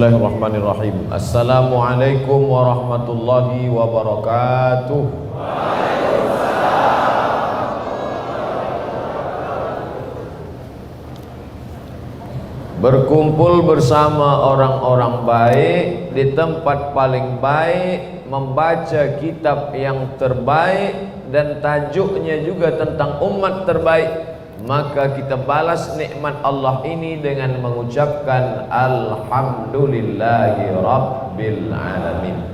Bismillahirrahmanirrahim. Assalamualaikum warahmatullahi wabarakatuh. Berkumpul bersama orang-orang baik di tempat paling baik, membaca kitab yang terbaik dan tajuknya juga tentang umat terbaik, maka kita balas nikmat Allah ini dengan mengucapkan alhamdulillahi rabbil alamin.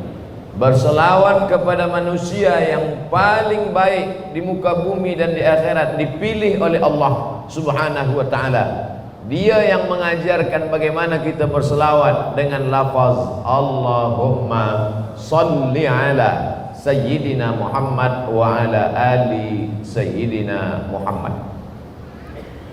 Berselawat kepada manusia yang paling baik di muka bumi dan di akhirat, dipilih oleh Allah Subhanahu wa ta'ala. Dia yang mengajarkan bagaimana kita berselawat dengan lafaz Allahumma salli ala Sayyidina Muhammad wa ala ali Sayyidina Muhammad.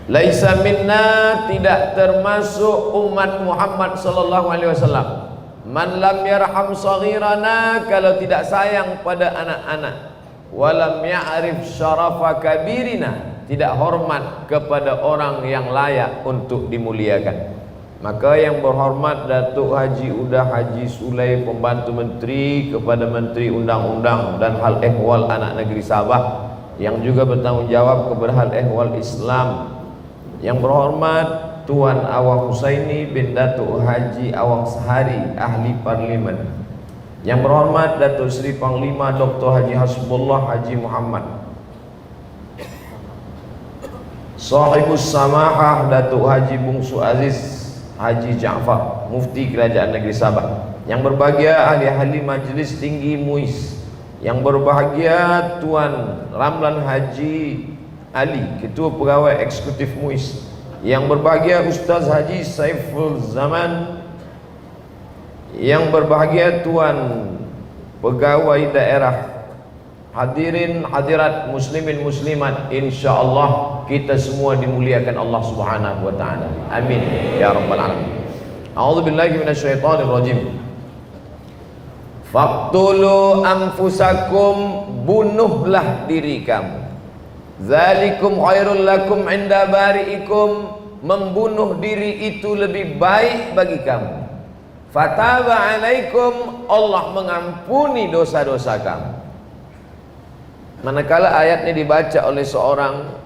Laisa minna, tidak termasuk umat Muhammad sallallahu alaihi wasallam, man lam yarham saghirana, kalau tidak sayang pada anak-anak, walam ya'rif syarafa kabirina, tidak hormat kepada orang yang layak untuk dimuliakan. Maka yang berhormat Datuk Haji Udah Haji Sulai, pembantu menteri kepada Menteri Undang-Undang dan Hal Ehwal Anak Negeri Sabah, yang juga bertanggung jawab kepada Hal Ehwal Islam. Yang berhormat Tuan Awang Husaini bin Datuk Haji Awang Sehari, Ahli Parlimen. Yang berhormat Datuk Seri Panglima Dr. Haji Hasbullah Haji Muhammad. Sahibus Samahah Datuk Haji Bungsu Aziz Haji Ja'far, Mufti Kerajaan Negeri Sabah. Yang berbahagia ahli-ahli Majlis Tinggi MUIS. Yang berbahagia Tuan Ramlan Haji Ali, Ketua Pegawai Eksekutif MUIS. Yang berbahagia Ustaz Haji Saiful Zaman. Yang berbahagia Tuan Pegawai Daerah. Hadirin hadirat muslimin muslimat, insyaallah kita semua dimuliakan Allah Subhanahu wa taala. Amin ya rabbal alamin. A'udzubillahi minasyaitonir rajim. Faqtulu anfusakum, bunuhlah diri kamu. Zalikum khairul lakum inda bari'ikum, membunuh diri itu lebih baik bagi kamu. Fataba alaikum, Allah mengampuni dosa-dosa kamu. Manakala ayatnya dibaca oleh seorang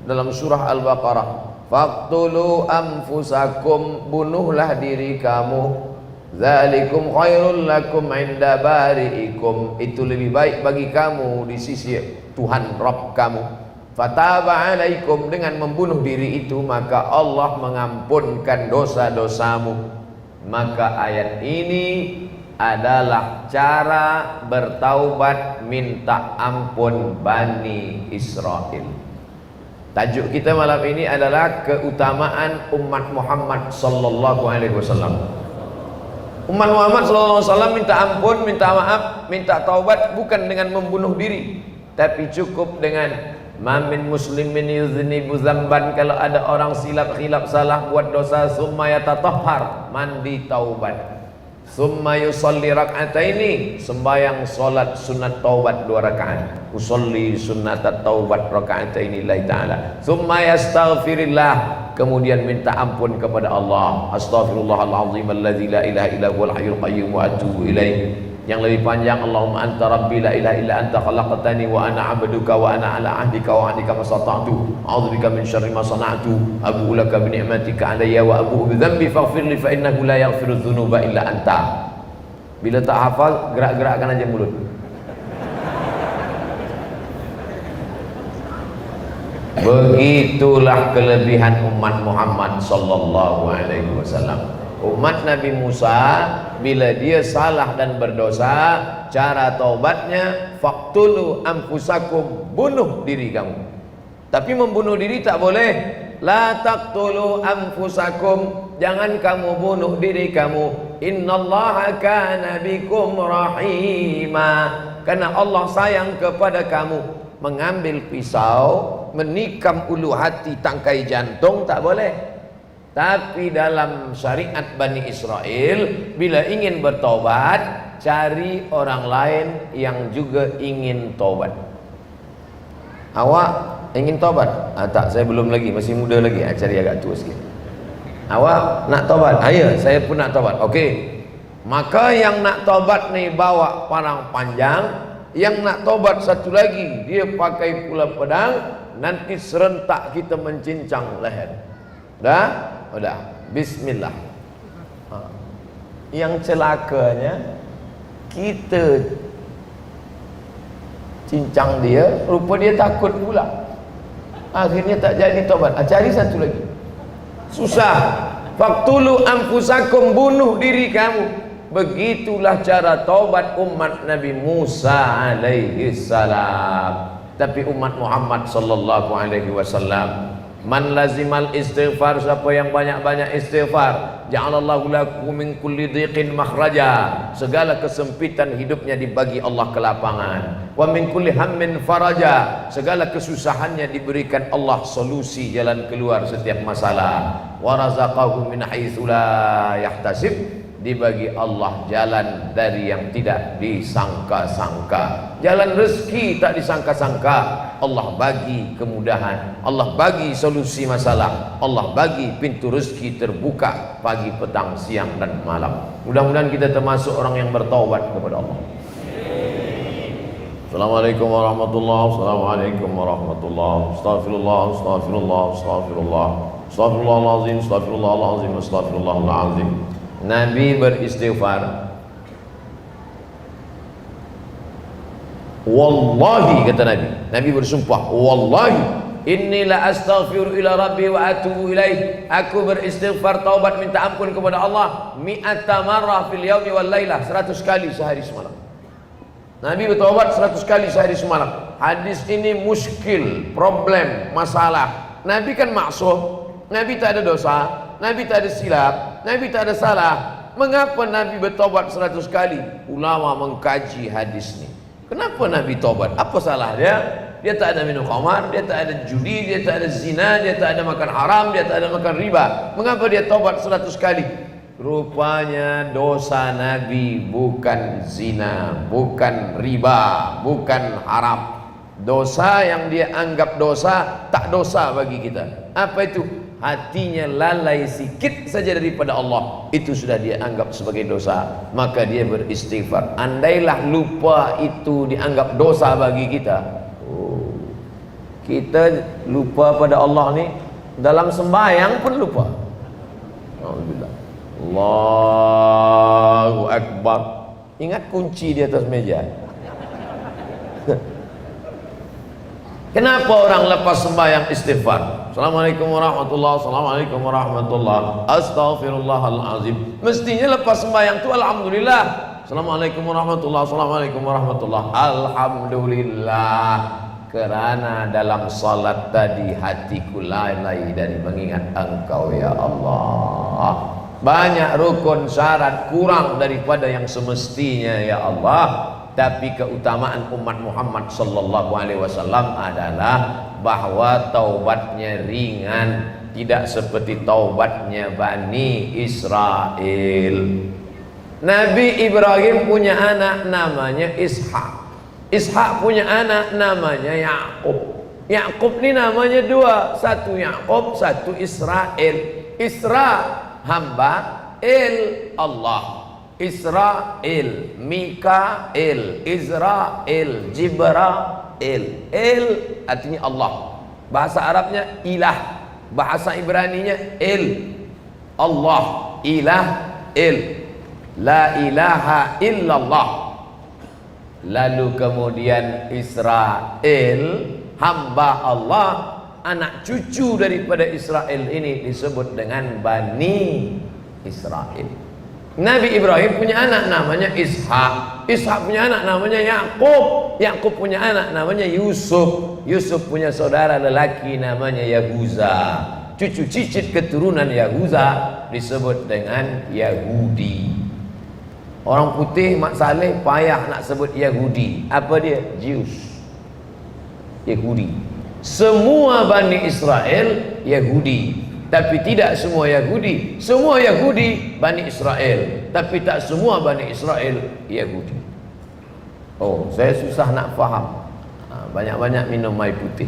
dalam surah Al-Baqarah, faqtulu anfusakum, bunuhlah diri kamu, zalikum khairul lakum inda bari'ikum, itu lebih baik bagi kamu di sisi Tuhan Rabb kamu. Fataba alaikum, dengan membunuh diri itu maka Allah mengampunkan dosa-dosamu. Maka ayat ini adalah cara bertaubat minta ampun Bani Israel. Tajuk kita malam ini adalah keutamaan umat Muhammad sallallahu alaihi wasallam. Umat Muhammad sallallahu alaihi wasallam minta ampun, minta maaf, minta taubat bukan dengan membunuh diri, tapi cukup dengan mamin muslimin yuznibu dzamban, kalau ada orang silap salah buat dosa, summa yatatahhar, mandi taubat, summa yusalli rak'ataini, sembahyang solat sunat taubat 2 rakaat, usolli sunnat taubat rak'ataini lillahi ta'ala, summa yastaghfirillah, kemudian minta ampun kepada Allah, astaghfirullahalazim alladzi la ilaha illa huwal hayyul qayyum wa atubu ilaih. Yang lebih panjang, Allahumma anta rabbi la ilaha illa anta khalaqtani wa ana 'abduka wa ana 'ala 'ahdika wa 'ahdika mastata'tu, a'udzubika min syarri ma sana'tu, abu'u laka bi ni'matika 'alayya wa abu'u bi dhanbi faghfir li fa innahu la yaghfiru dzunuba illa anta. Bila tak hafal, gerak-gerakkan aja mulut. Begitulah kelebihan umat Muhammad sallallahu alaihi wasallam. Umat Nabi Musa, bila dia salah dan berdosa, cara taubatnya faqtulu anfusakum, bunuh diri kamu. Tapi membunuh diri tak boleh. La taqtulu anfusakum, jangan kamu bunuh diri kamu. Innallaha kana bikum rahima, karena Allah sayang kepada kamu. Mengambil pisau, menikam ulu hati, tangkai jantung tak boleh. Tapi dalam syariat Bani Israel, bila ingin bertobat, cari orang lain yang juga ingin tobat. Awak ingin tobat? Tak, saya belum lagi, masih muda lagi. Cari agak tua sikit. Awak nak tobat? Ayo, saya pun nak tobat. Okey. Maka yang nak tobat ni bawa parang panjang, yang nak tobat satu lagi dia pakai pula pedang, nanti serentak kita mencincang leher. Dah? Udah. Bismillah. Yang celakanya kita cincang dia, rupa dia takut pula. Akhirnya tak jadi tobat. Cari satu lagi. Susah. Faqtulu anfusakum, bunuh diri kamu. Begitulah cara taubat umat Nabi Musa alaihi salam. Tapi umat Muhammad sallallahu alaihi wasallam, man lazimal istighfar, siapa yang banyak-banyak istighfar, ja'alallahu lakum min kulli dhiqin makhraja, segala kesempitan hidupnya dibagi Allah kelapangan. Wa min kulli hammin faraja, segala kesusahannya diberikan Allah solusi, jalan keluar setiap masalah. Wa razaqahu min haitsu la yahtasib, dibagi Allah jalan dari yang tidak disangka-sangka, jalan rezeki tak disangka-sangka. Allah bagi kemudahan, Allah bagi solusi masalah, Allah bagi pintu rezeki terbuka pagi, petang, siang dan malam. Mudah-mudahan kita termasuk orang yang bertaubat kepada Allah. Assalamualaikum warahmatullahi wabarakatuh. Assalamualaikum warahmatullahi wabarakatuh. Astaghfirullah, astaghfirullah, astaghfirullah, astaghfirullahalazim, astaghfirullahalazim, astaghfirullahalazim. Nabi beristighfar. Wallahi, kata Nabi, Nabi bersumpah, wallahi inni la astaghfiru ila rabbi wa atubu ilaih, aku beristighfar, taubat, minta ampun kepada Allah mi'ata marrah fil yaumi wal lailah, 100 kali sehari semalam. Nabi bertaubat 100 kali sehari semalam. Hadis ini muskil, problem, masalah. Nabi kan maksum, Nabi tak ada dosa, Nabi tak ada silap, Nabi tak ada salah. Mengapa Nabi bertobat 100 kali? Ulama mengkaji hadis ni. Kenapa Nabi tobat? Apa salah dia? Dia tak ada minum khamar, dia tak ada judi, dia tak ada zina, dia tak ada makan haram, dia tak ada makan riba. Mengapa dia tobat 100 kali? Rupanya dosa Nabi bukan zina, bukan riba, bukan haram. Dosa yang dia anggap dosa, tak dosa bagi kita. Apa itu? Hatinya lalai sikit saja daripada Allah, itu sudah dia anggap sebagai dosa. Maka dia beristighfar. Andailah lupa itu dianggap dosa bagi kita, kita lupa pada Allah ni dalam sembahyang pun lupa. Alhamdulillah. Allahu Akbar. Ingat kunci di atas meja. Kenapa orang lepas sembahyang istighfar? Assalamualaikum warahmatullahi wabarakatuh. Assalamualaikum warahmatullahi wabarakatuh. Astaghfirullahalazim. Mestinya lepas sembahyang itu alhamdulillah. Assalamualaikum warahmatullahi wabarakatuh. Assalamualaikum warahmatullahi wabarakatuh. Alhamdulillah. Kerana dalam salat tadi hatiku lalai dari mengingat Engkau ya Allah. Banyak rukun syarat kurang daripada yang semestinya ya Allah. Tapi keutamaan umat Muhammad sallallahu alaihi wasallam adalah bahwa taubatnya ringan, tidak seperti taubatnya Bani Israel. Nabi Ibrahim punya anak namanya Ishak. Ishak punya anak namanya Yakub. Yakub ni namanya dua, satu Yakub, satu Israel. Isra hamba, El Allah. Israel, Mikael, Israel, Jibrail. El artinya Allah. Bahasa Arabnya ilah, bahasa Ibraninya El. Allah, ilah, El. La ilaha illallah. Lalu kemudian Israel, hamba Allah, anak cucu daripada Israel ini disebut dengan Bani Israel. Nabi Ibrahim punya anak namanya Ishak. Ishak punya anak namanya Yakub. Yakub punya anak namanya Yusuf. Yusuf punya saudara lelaki namanya Yahuza. Cucu cicit keturunan Yahuza disebut dengan Yahudi. Orang putih Mak Saleh payah nak sebut Yahudi. Apa dia? Jews. Yahudi. Semua Bani Israel Yahudi. Tapi tidak semua Yahudi. Semua Yahudi Bani Israel, tapi tak semua Bani Israel Yahudi. Oh, saya susah nak faham. Banyak-banyak minum air putih.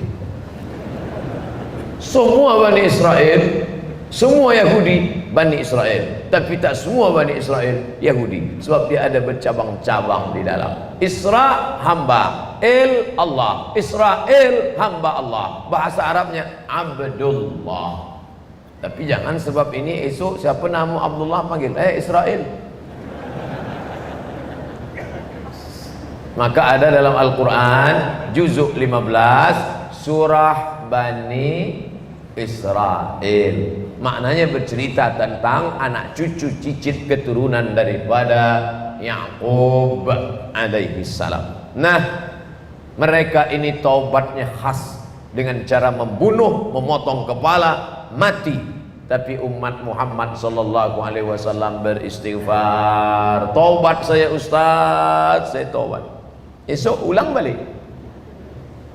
Semua Bani Israel Semua Yahudi Bani Israel, tapi tak semua Bani Israel Yahudi, sebab dia ada bercabang-cabang di dalam. Isra hamba, Il Allah. Israel hamba Allah. Bahasa Arabnya Abdullah. Tapi jangan sebab ini esok siapa nama Abdullah panggil Israel. Maka ada dalam Al-Quran juzuk 15 surah Bani Israel, maknanya bercerita tentang anak cucu cicit keturunan daripada Yaqub alaihi salam. Nah, mereka ini taubatnya khas dengan cara membunuh, memotong kepala, mati. Tapi umat Muhammad sallallahu alaihi wasallam beristighfar, taubat saya Ustaz, saya taubat. Esok ulang balik.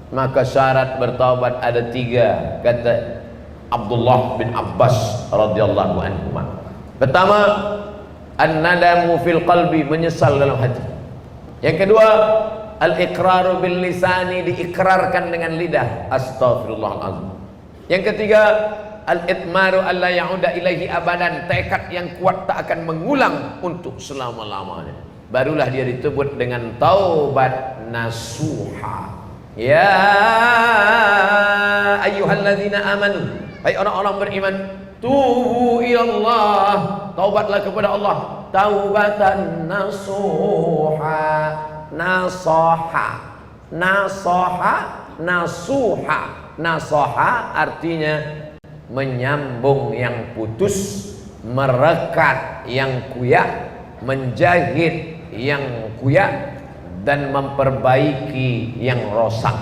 Maka syarat bertaubat ada 3, kata Abdullah bin Abbas radhiyallahu anhu. Pertama, an-nadamu fil qalbi, menyesal dalam hati. Yang kedua, al-iqraru bil lisani, diikrarkan dengan lidah, astaghfirullahalazim. Yang ketiga, al-itmaru alla ya'uda ilaihi abadan, tekad yang kuat tak akan mengulang untuk selama-lamanya. Barulah dia disebut dengan taubat nasuha. Ya ayyuhalladzina amanu, hai orang-orang beriman, tubu ilallah, taubatlah kepada Allah, taubatan nasuha. Nasoha, nasoha, nasuha. Nasoha artinya menyambung yang putus, merekat yang kuyak, menjahit yang kuyak, dan memperbaiki yang rosak.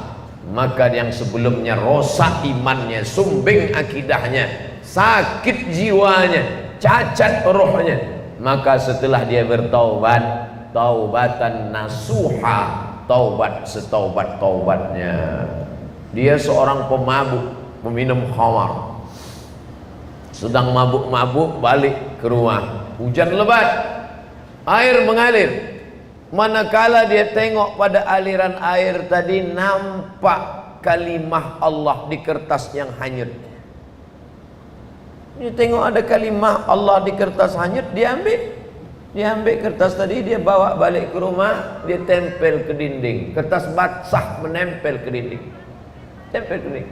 Maka yang sebelumnya rosak imannya, sumbing akidahnya, sakit jiwanya, cacat rohnya, maka setelah dia bertaubat, taubatan nasuha, taubat setaubat-taubatnya. Dia seorang pemabuk, peminum khamar, sedang mabuk-mabuk, balik ke rumah, hujan lebat, air mengalir. Manakala dia tengok pada aliran air tadi, nampak kalimah Allah di kertas yang hanyut. Dia tengok ada kalimah Allah di kertas hanyut, dia ambil kertas tadi, dia bawa balik ke rumah, dia tempel ke dinding. Kertas basah menempel ke dinding, tempel ke dinding.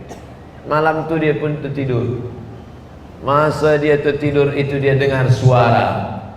Malam tu dia pun tertidur. Masa dia tertidur itu dia dengar suara,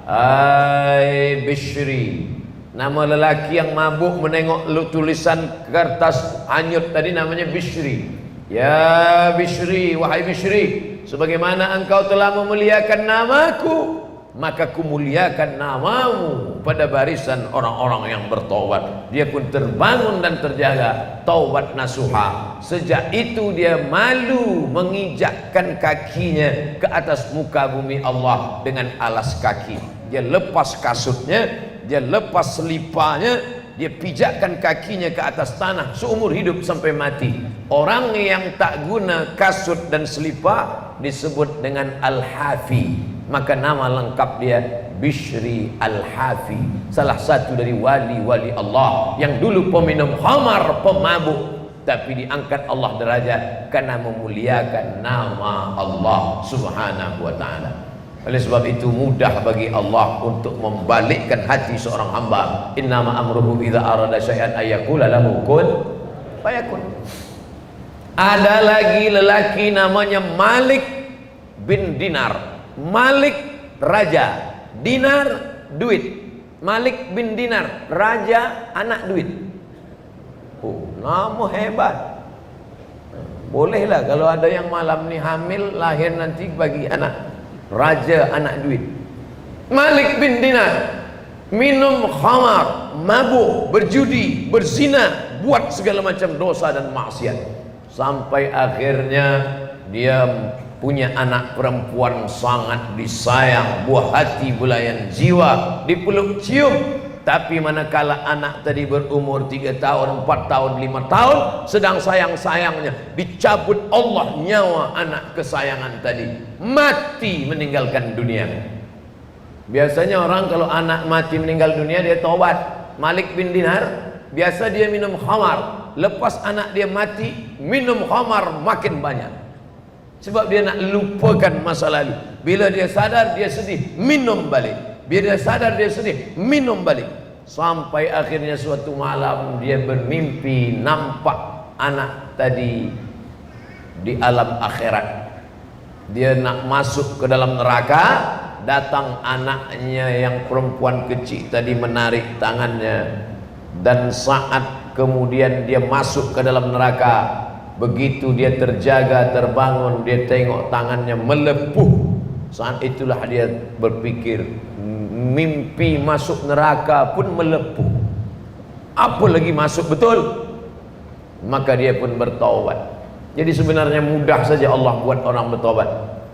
"Ai Bishri." Nama lelaki yang mabuk menengok tulisan kertas hanyut tadi namanya Bishri. Ya Bishri, wahai Bishri, sebagaimana engkau telah memuliakan namaku, maka kumuliakan namamu pada barisan orang-orang yang bertaubat. Dia pun terbangun dan terjaga, taubat nasuha. Sejak itu dia malu menginjakkan kakinya ke atas muka bumi Allah dengan alas kaki. Dia lepas kasutnya, dia lepas selipanya, dia pijakkan kakinya ke atas tanah seumur hidup sampai mati. Orang yang tak guna kasut dan selipar disebut dengan Al-Hafi. Maka nama lengkap dia Bishri Al-Hafi, salah satu dari wali-wali Allah yang dulu peminum khamar, pemabuk, tapi diangkat Allah derajat karena memuliakan nama Allah subhanahu wa ta'ala. Oleh sebab itu mudah bagi Allah untuk membalikkan hati seorang hamba. Innama amruhu idza arada syai'an ayyaqula lahu kun fayakun. Ada lagi lelaki namanya Malik bin Dinar. Malik raja, dinar duit. Malik bin Dinar, raja, anak duit. Oh, nama hebat. Bolehlah kalau ada yang malam ni hamil, lahir nanti bagi anak. Raja, anak duit. Malik bin Dinar minum khamar, mabuk, berjudi, berzina, buat segala macam dosa dan maksiat, sampai akhirnya dia punya anak perempuan sangat disayang, buah hati, belayan jiwa, dipeluk cium. Tapi manakala anak tadi berumur 3 tahun, 4 tahun, 5 tahun, sedang sayang-sayangnya, dicabut Allah nyawa anak kesayangan tadi, mati meninggalkan dunia. Biasanya orang kalau anak mati meninggal dunia dia taubat. Malik bin Dinar biasa dia minum khamar, lepas anak dia mati minum khamar makin banyak, Sebab dia nak lupakan masa lalu. Bila dia sadar dia sedih, minum balik. Bila dia sadar dia sedih, minum balik. Sampai akhirnya suatu malam dia bermimpi nampak anak tadi di alam akhirat. Dia nak masuk ke dalam neraka, datang anaknya yang perempuan kecil tadi menarik tangannya, dan saat kemudian dia masuk ke dalam neraka, begitu dia terjaga terbangun, dia tengok tangannya melepuh. Saat itulah dia berpikir, mimpi masuk neraka pun melepuh, apa lagi masuk betul? Maka dia pun bertaubat. Jadi sebenarnya mudah saja Allah buat orang bertaubat.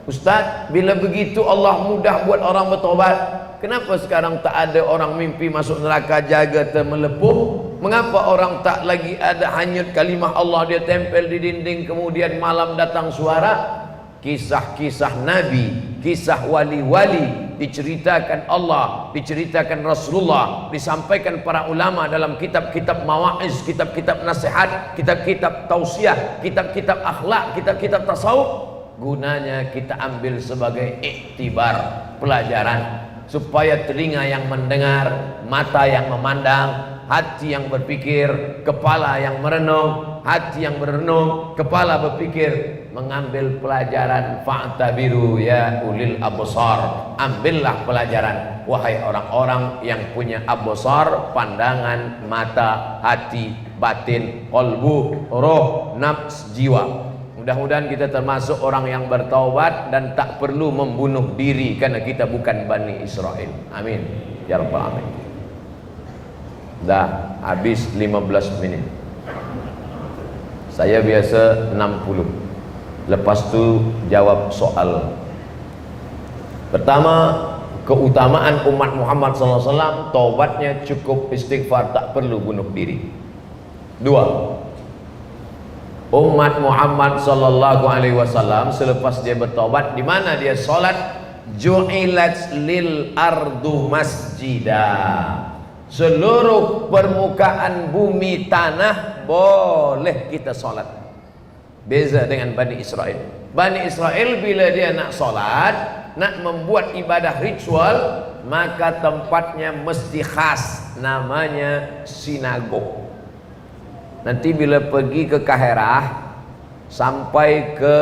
Ustaz, bila begitu Allah mudah buat orang bertaubat, kenapa sekarang tak ada orang mimpi masuk neraka jaga termelepuh? Mengapa orang tak lagi ada hanyut kalimah Allah dia tempel di dinding, kemudian malam datang suara? Kisah-kisah Nabi, kisah wali-wali diceritakan Allah, diceritakan Rasulullah, disampaikan para ulama dalam kitab-kitab mawa'iz, kitab-kitab nasihat, kitab-kitab tausiah, kitab-kitab akhlak, kitab-kitab tasawuf. Gunanya kita ambil sebagai iktibar, pelajaran, supaya telinga yang mendengar, mata yang memandang, hati yang berpikir, kepala yang merenung, hati yang berenung, kepala berpikir, mengambil pelajaran. Fa'tabiru ya ulil absar, ambillah pelajaran wahai orang-orang yang punya absar, pandangan, mata, hati, batin, qalbu, roh, nafs, jiwa. Mudah-mudahan kita termasuk orang yang bertaubat dan tak perlu membunuh diri karena kita bukan Bani Israel. Amin ya rabbal alamin. Dah habis 15 menit. Saya biasa 60. Lepas tu jawab soal. Pertama, keutamaan umat Muhammad SAW, taubatnya cukup istighfar, tak perlu bunuh diri. Dua, umat Muhammad SAW selepas dia bertaubat, di mana dia solat, ju'ilat lil ardu masjidah, seluruh permukaan bumi tanah boleh kita solat. Beza dengan Bani Israel. Bani Israel bila dia nak solat, nak membuat ibadah ritual, maka tempatnya mesti khas, namanya sinagog. Nanti bila pergi ke Kaherah, sampai ke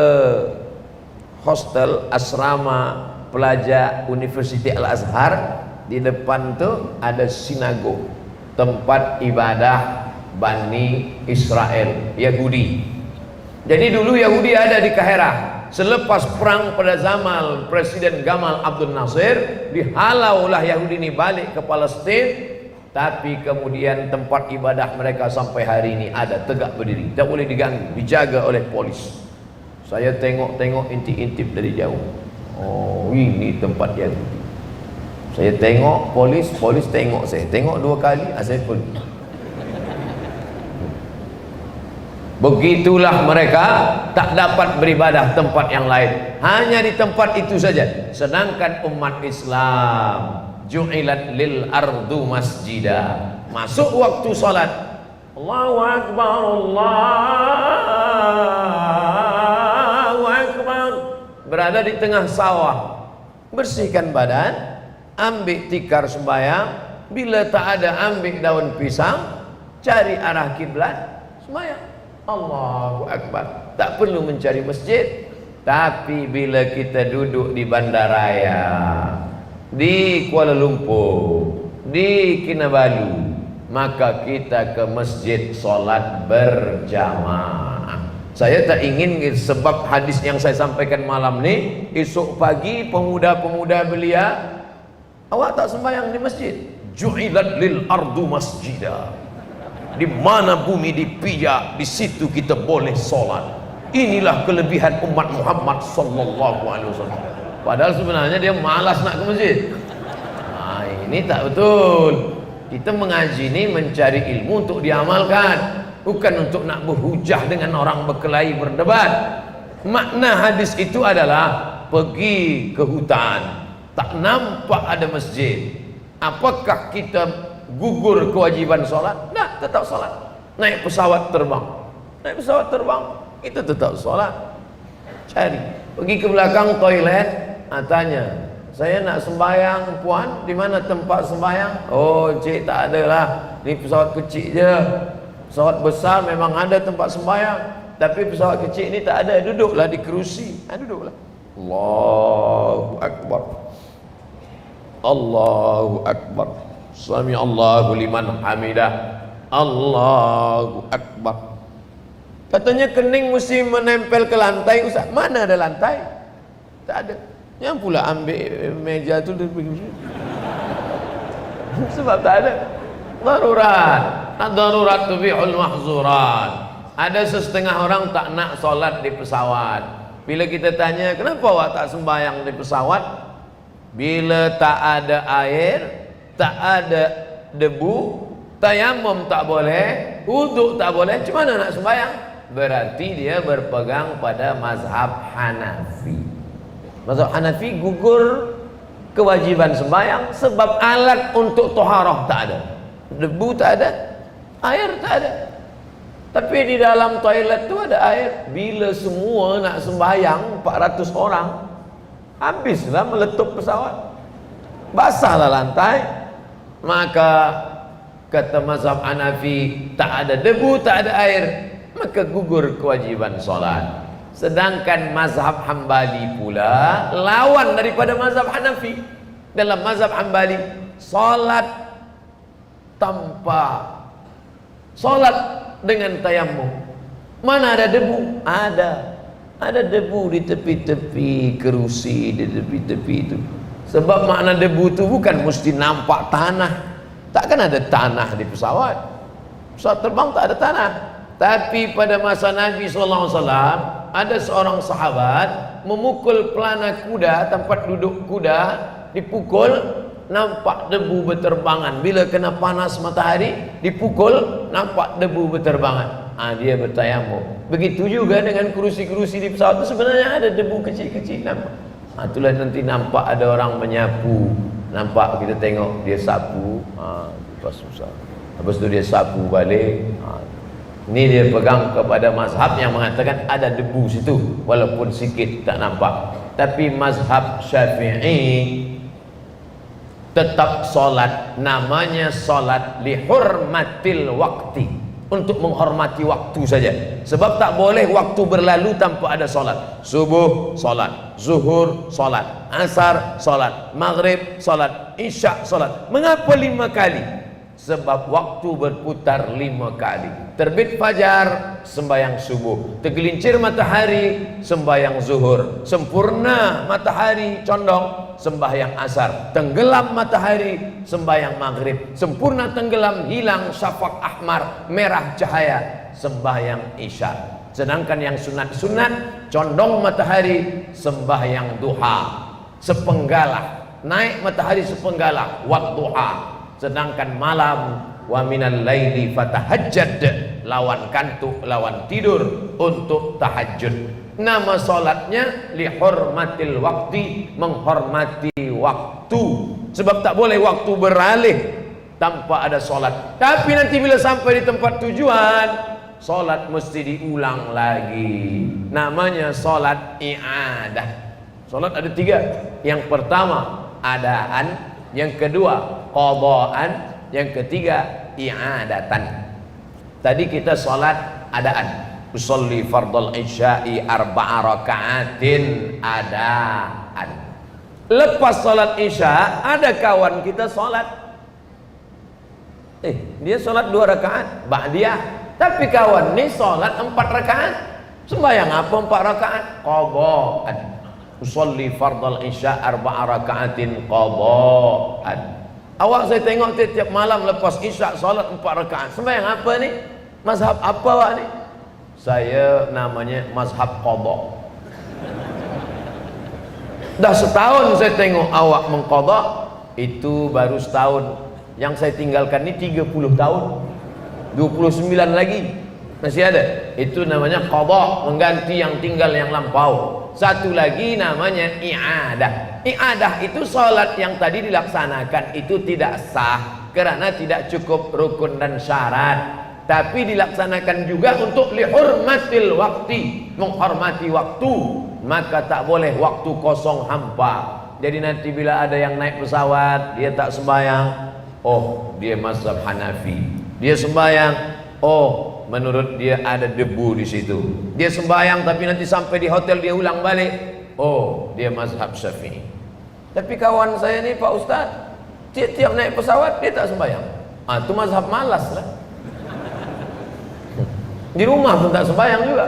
hostel asrama pelajar Universiti Al-Azhar, di depan tu ada sinagog, tempat ibadah Bani Israel, Yahudi. Jadi dulu Yahudi ada di Kaherah. Selepas perang pada zaman Presiden Gamal Abdul Nasir, dihalaulah Yahudi ini balik ke Palestin. Tapi kemudian tempat ibadah mereka sampai hari ini ada, tegak berdiri, tak boleh diganggu, dijaga oleh polis. Saya tengok-tengok, intip-intip dari jauh. Oh, ini tempat Yahudi. Saya tengok, polis tengok saya. Tengok 2 kali, saya pergi. Begitulah mereka tak dapat beribadah tempat yang lain, hanya di tempat itu saja. Sedangkan umat Islam, ju'ilat lil ardu masjidah, masuk waktu salat, Allahu Akbar, Allahu Akbar, berada di tengah sawah, bersihkan badan, ambil tikar sembahyang, bila tak ada ambil daun pisang, cari arah kiblat, sembahyang Allahu Akbar. Tak perlu mencari masjid. Tapi bila kita duduk di bandaraya, di Kuala Lumpur, di Kinabalu, maka kita ke masjid solat berjamaah. Saya tak ingin, sebab hadis yang saya sampaikan malam ni, esok pagi pemuda-pemuda belia, awak tak sembahyang di masjid. Ju'ilat lil ardu masjidah, di mana bumi dipijak, di situ kita boleh solat. Inilah kelebihan umat Muhammad sallallahu alaihi wasallam. Padahal sebenarnya dia malas nak ke masjid. Nah, ini tak betul. Kita mengaji ini mencari ilmu untuk diamalkan, bukan untuk nak berhujah dengan orang berkelahi berdebat. Makna hadis itu adalah pergi ke hutan, tak nampak ada masjid. Apakah kita gugur kewajiban solat? Nah, tetap solat. Naik pesawat terbang, itu tetap solat. Cari Pergi ke belakang toilet, tanya, saya nak sembahyang puan, di mana tempat sembahyang? Oh cik, tak ada lah, ni pesawat kecil je. Pesawat besar memang ada tempat sembahyang, tapi pesawat kecil ni tak ada. Duduklah di kerusi. Duduklah. Allahu Akbar, Allahu Akbar, Sami Allahu liman hamidah, Allahu Akbar. Katanya kening mesti menempel ke lantai. Ustaz, mana ada lantai? Tak ada. Yang pula ambil meja tu sebab tak ada. Darurat. Ad-darurat tubihul mahzurat. Ada setengah orang tak nak solat di pesawat. Bila kita tanya, kenapa awak tak sembahyang di pesawat? Bila tak ada air, tak ada debu, tayamum tak boleh, wuduk tak boleh, macam mana nak sembahyang? Berarti dia berpegang pada mazhab Hanafi. Mazhab Hanafi gugur kewajiban sembahyang sebab alat untuk toharah tak ada, debu tak ada, air tak ada. Tapi di dalam toilet tu ada air. Bila semua nak sembahyang 400 orang, habislah meletup pesawat, basahlah lantai. Maka kata mazhab Hanafi, tak ada debu, tak ada air, maka gugur kewajiban solat. Sedangkan mazhab Hambali pula lawan daripada mazhab Hanafi. Dalam mazhab Hambali, solat tanpa solat dengan tayamum, mana ada debu? Ada debu di tepi-tepi kerusi, di tepi-tepi itu. Sebab makna debu itu bukan mesti nampak tanah. Takkan ada tanah di pesawat. Pesawat terbang tak ada tanah. Tapi pada masa Nabi SAW, ada seorang sahabat memukul pelana kuda, tempat duduk kuda, dipukul, nampak debu berterbangan. Bila kena panas matahari, dipukul, nampak debu berterbangan. Dia bertayamum. Begitu juga dengan kerusi-kerusi di pesawat itu, sebenarnya ada debu kecil-kecil nampak. Itulah nanti nampak ada orang menyapu, nampak kita tengok dia sapu, lepas susah. Lepas itu dia sapu balik. Ini dia pegang kepada mazhab yang mengatakan ada debu situ, walaupun sikit tak nampak. Tapi mazhab Syafi'i tetap solat, namanya solat lihurmatil wakti, untuk menghormati waktu saja. Sebab tak boleh waktu berlalu tanpa ada solat. Subuh solat, zuhur solat, asar solat, maghrib solat, isya solat. Mengapa 5 kali? Sebab waktu berputar 5 kali. Terbit fajar, sembahyang subuh. Tergelincir matahari, sembahyang zuhur. Sempurna matahari condong, sembahyang asar. Tenggelam matahari, sembahyang maghrib. Sempurna tenggelam, hilang syafaq ahmar, merah cahaya, sembahyang isya. Sedangkan yang sunat-sunat, condong matahari, sembahyang duha, sepenggalah, naik matahari sepenggalah, wadduha. Sedangkan malam, wa minal laili fatahajjad, lawan kantuk, lawan tidur untuk tahajud. Nama solatnya lihurmatil waktu, menghormati waktu. Sebab tak boleh waktu beralih tanpa ada solat. Tapi nanti bila sampai di tempat tujuan, solat mesti diulang lagi. Namanya solat i'adah. Solat ada 3. Yang pertama adaan, yang kedua qadaan, yang ketiga i'adatan. Tadi kita solat adaan, usolli fardal isya'i 4 raka'atin adaan. Lepas solat isya, ada kawan kita solat, dia solat 2 rakaat ba'diyah, tapi kawan ni solat 4 rakaat. Sembayang apa 4 rakaat? Qadaan. Usolli fardal isya' 4 raka'atin qadaan. Awak saya tengok tiap malam lepas isyak solat 4 rakaat. Sembahyang apa ni? Mazhab apa awak ni? Saya namanya mazhab qadha. Dah setahun saya tengok awak mengqadha, itu baru setahun. Yang saya tinggalkan ni 30 tahun. 29 lagi masih ada. Itu namanya qadha, mengganti yang tinggal yang lampau. Satu lagi namanya i'adah. I'adah itu solat yang tadi dilaksanakan itu tidak sah karena tidak cukup rukun dan syarat, tapi dilaksanakan juga untuk lihurmatil waktu, menghormati waktu. maka tak boleh waktu kosong hampa. Jadi nanti bila ada yang naik pesawat dia tak sembahyang, oh dia mazhab Hanafi. Dia sembahyang, oh menurut dia ada debu di situ. Dia sembahyang tapi nanti sampai di hotel dia ulang balik, oh dia mazhab Syafi'i. Tapi kawan saya ni Pak Ustaz, tiap-tiap naik pesawat dia tak sembahyang. Itu mazhab malas lah. Di rumah pun tak sembahyang juga.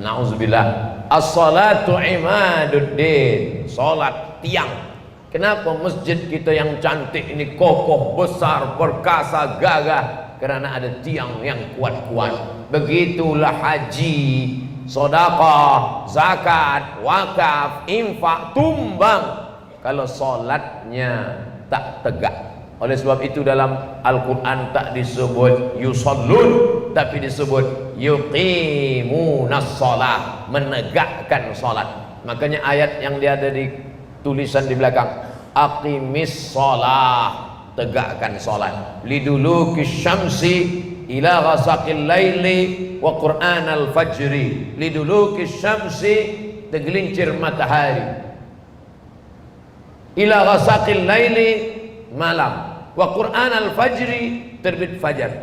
Na'udzubillah. As-salatu imaduddin. Salat tiang. Kenapa masjid kita yang cantik ini kokoh, besar, perkasa, gagah? Karena ada tiang yang kuat-kuat. Begitulah haji, sedekah, zakat, wakaf, infak, tumbang. Kalau salatnya tak tegak. Oleh sebab itu dalam Al-Quran tak disebut yusallun, tapi disebut yuqimunas shalah, menegakkan salat. Makanya ayat yang dia ada di tulisan di belakang, aqimis shalah, tegakkan salat. Liduluki syamsi ila ghasaqil laili wa qur'anal fajri. Liduluki syamsi, tergelincir matahari, ila ghasaqil laili, malam, wa Qur'an al-fajri, terbit fajar,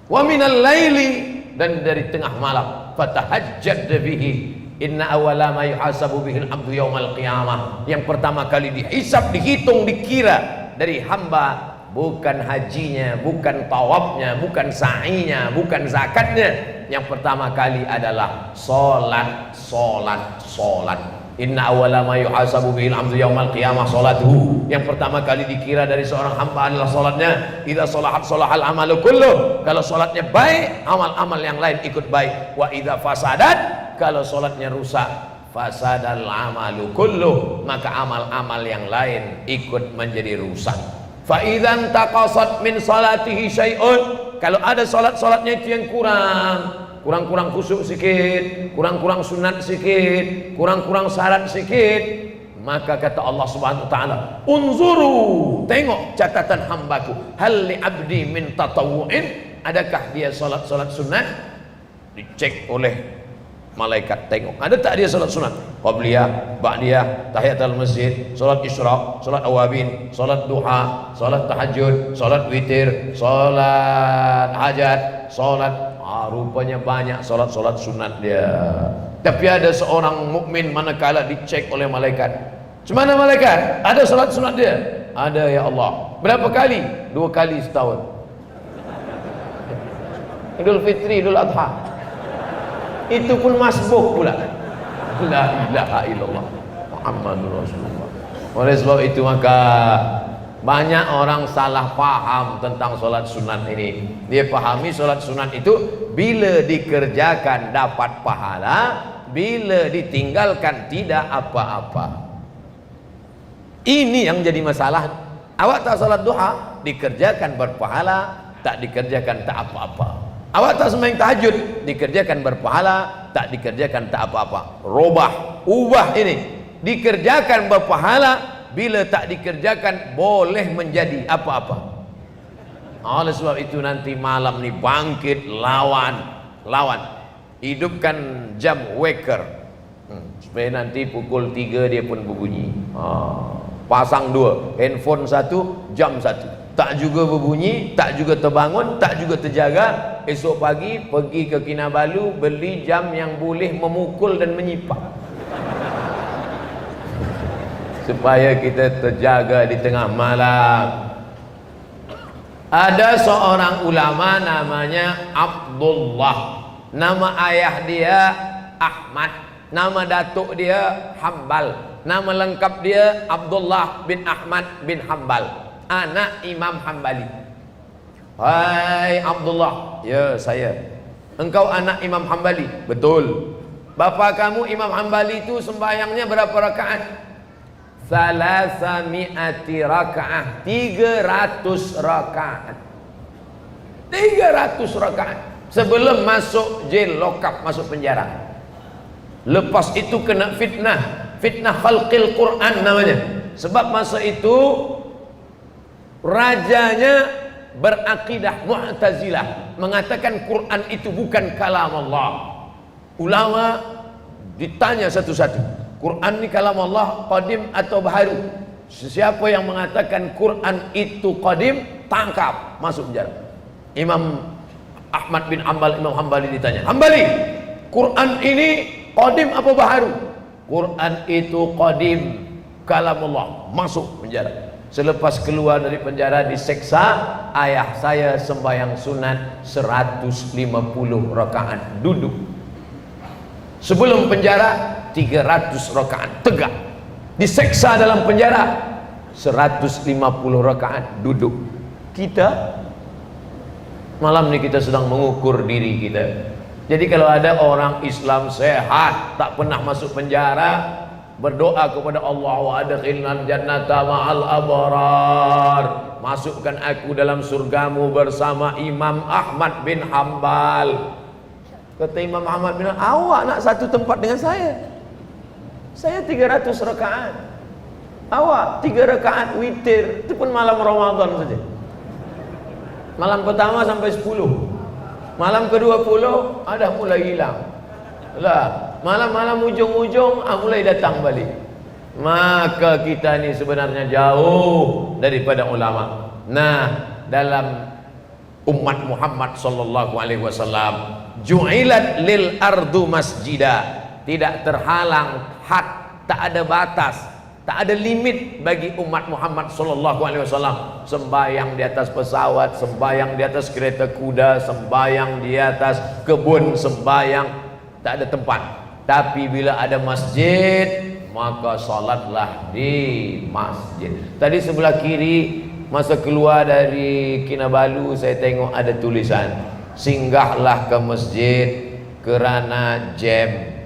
wa minal laili, dan dari tengah malam, fatahajjad bihi, inna awwala ma yuhasabu bihil abdu yaumal qiyamah. Yang pertama kali dihisab, dihitung, dikira dari hamba bukan hajinya, bukan tawafnya, bukan sa'inya, bukan zakatnya. Yang pertama kali adalah salat, salat, salat. Inna awwala ma yuhasabu bihil abdu yaumal qiyamah salatuhu. Yang pertama kali dikira dari seorang hamba adalah salatnya. Idza shalahat salahal amalu kullu. Kalau salatnya baik, amal-amal yang lain ikut baik. Wa idza fasadat, kalau salatnya rusak, fasadal amalu kullu, maka amal-amal yang lain ikut menjadi rusak. Fa idzan taqasat min salatihi syai'un, kalau ada salat-salatnya itu yang kurang khusyuk sikit, kurang sunat sikit, kurang syarat sikit, maka kata Allah Subhanahu wa taala, unzuru, tengok catatan hambaku, hal li abdi min tatawwu'in, adakah dia salat sunat? Dicek oleh malaikat, tengok ada tak dia salat sunat, qabliyah, ba'diyah, tahiyatul masjid, salat isyraq, salat awabin, salat duha, salat tahajud, salat witir, salat hajat, salat. Rupanya banyak salat sunat dia. Tapi ada seorang mukmin manakala dicek oleh malaikat, "Cemana malaikat? Ada salat sunat dia?" "Ada ya Allah." "Berapa kali?" "2 kali setahun." Idul Fitri, Idul Adha. Itu pun masbuk pula. La ilaha illallah Muhammadur Rasulullah. Oleh sebab itu maka banyak orang salah paham tentang solat sunat ini. Dia pahami solat sunat itu bila dikerjakan dapat pahala, bila ditinggalkan tidak apa-apa. Ini yang jadi masalah. Awak tak solat duha, dikerjakan berpahala, tak dikerjakan tak apa-apa. Awak tak sembahyang tahajud, dikerjakan berpahala, tak dikerjakan tak apa-apa. Ubah ini, dikerjakan berpahala, bila tak dikerjakan boleh menjadi apa-apa. Oleh sebab itu nanti malam ni bangkit, lawan, hidupkan jam waker, supaya nanti pukul 3 dia pun berbunyi. Pasang 2, handphone 1, jam 1, tak juga berbunyi, tak juga terbangun, tak juga terjaga. Esok pagi pergi ke Kinabalu beli jam yang boleh memukul dan menyipak, supaya kita terjaga di tengah malam. Ada seorang ulama namanya Abdullah, nama ayah dia Ahmad, nama datuk dia Hambal, nama lengkap dia Abdullah bin Ahmad bin Hambal, anak Imam Hambali. Hai Abdullah, ya saya. Engkau anak Imam Hambali? Betul. Bapa kamu Imam Hambali itu sembahyangnya berapa rakaat? Salasami'ati rakaat, 300 rakaat. 300 rakaat sebelum masuk jail, lokap, masuk penjara. Lepas itu kena fitnah khalqil Quran namanya. Sebab masa itu rajanya berakidah Mu'tazilah, mengatakan Quran itu bukan kalam Allah. Ulama ditanya satu-satu, Quran ini kalam Allah, qadim atau baharu. Siapa yang mengatakan Quran itu qadim, tangkap, masuk penjara. Imam Ahmad bin Imam Hambali ditanya, Hambali, Quran ini qadim apa baharu? Quran itu qadim, kalam Allah, masuk penjara. Selepas keluar dari penjara diseksa, ayah saya sembahyang sunat 150 rakaat duduk. Sebelum penjara 300 rakaat tegak. Diseksa dalam penjara 150 rakaat duduk. Kita malam ini kita sedang mengukur diri kita. Jadi kalau ada orang Islam sehat, tak pernah masuk penjara, berdoa kepada Allah, wa adkhilnal jannata ma'al abrar, masukkan aku dalam surgamu bersama Imam Ahmad bin Hambal. Kata Imam Ahmad bin Hambal, awak nak satu tempat dengan saya 300 rakaat, awak 3 rakaat witir, itu pun malam Ramadan saja. Malam pertama sampai 10, malam ke-20 ada mulai hilang lah. Malam-malam ujung-ujung mulai datang balik. Maka kita ni sebenarnya jauh daripada ulama. Nah, dalam umat Muhammad sallallahu alaihi wasallam, ju'ilat lil ardu masjida, tidak terhalang had, tak ada batas, tak ada limit bagi umat Muhammad sallallahu alaihi wasallam. Sembayang di atas pesawat, sembayang di atas kereta kuda, sembayang di atas kebun, sembayang, tak ada tempat. Tapi bila ada masjid, maka salatlah di masjid. Tadi sebelah kiri, masa keluar dari Kinabalu, saya tengok ada tulisan, singgahlah ke masjid kerana jam.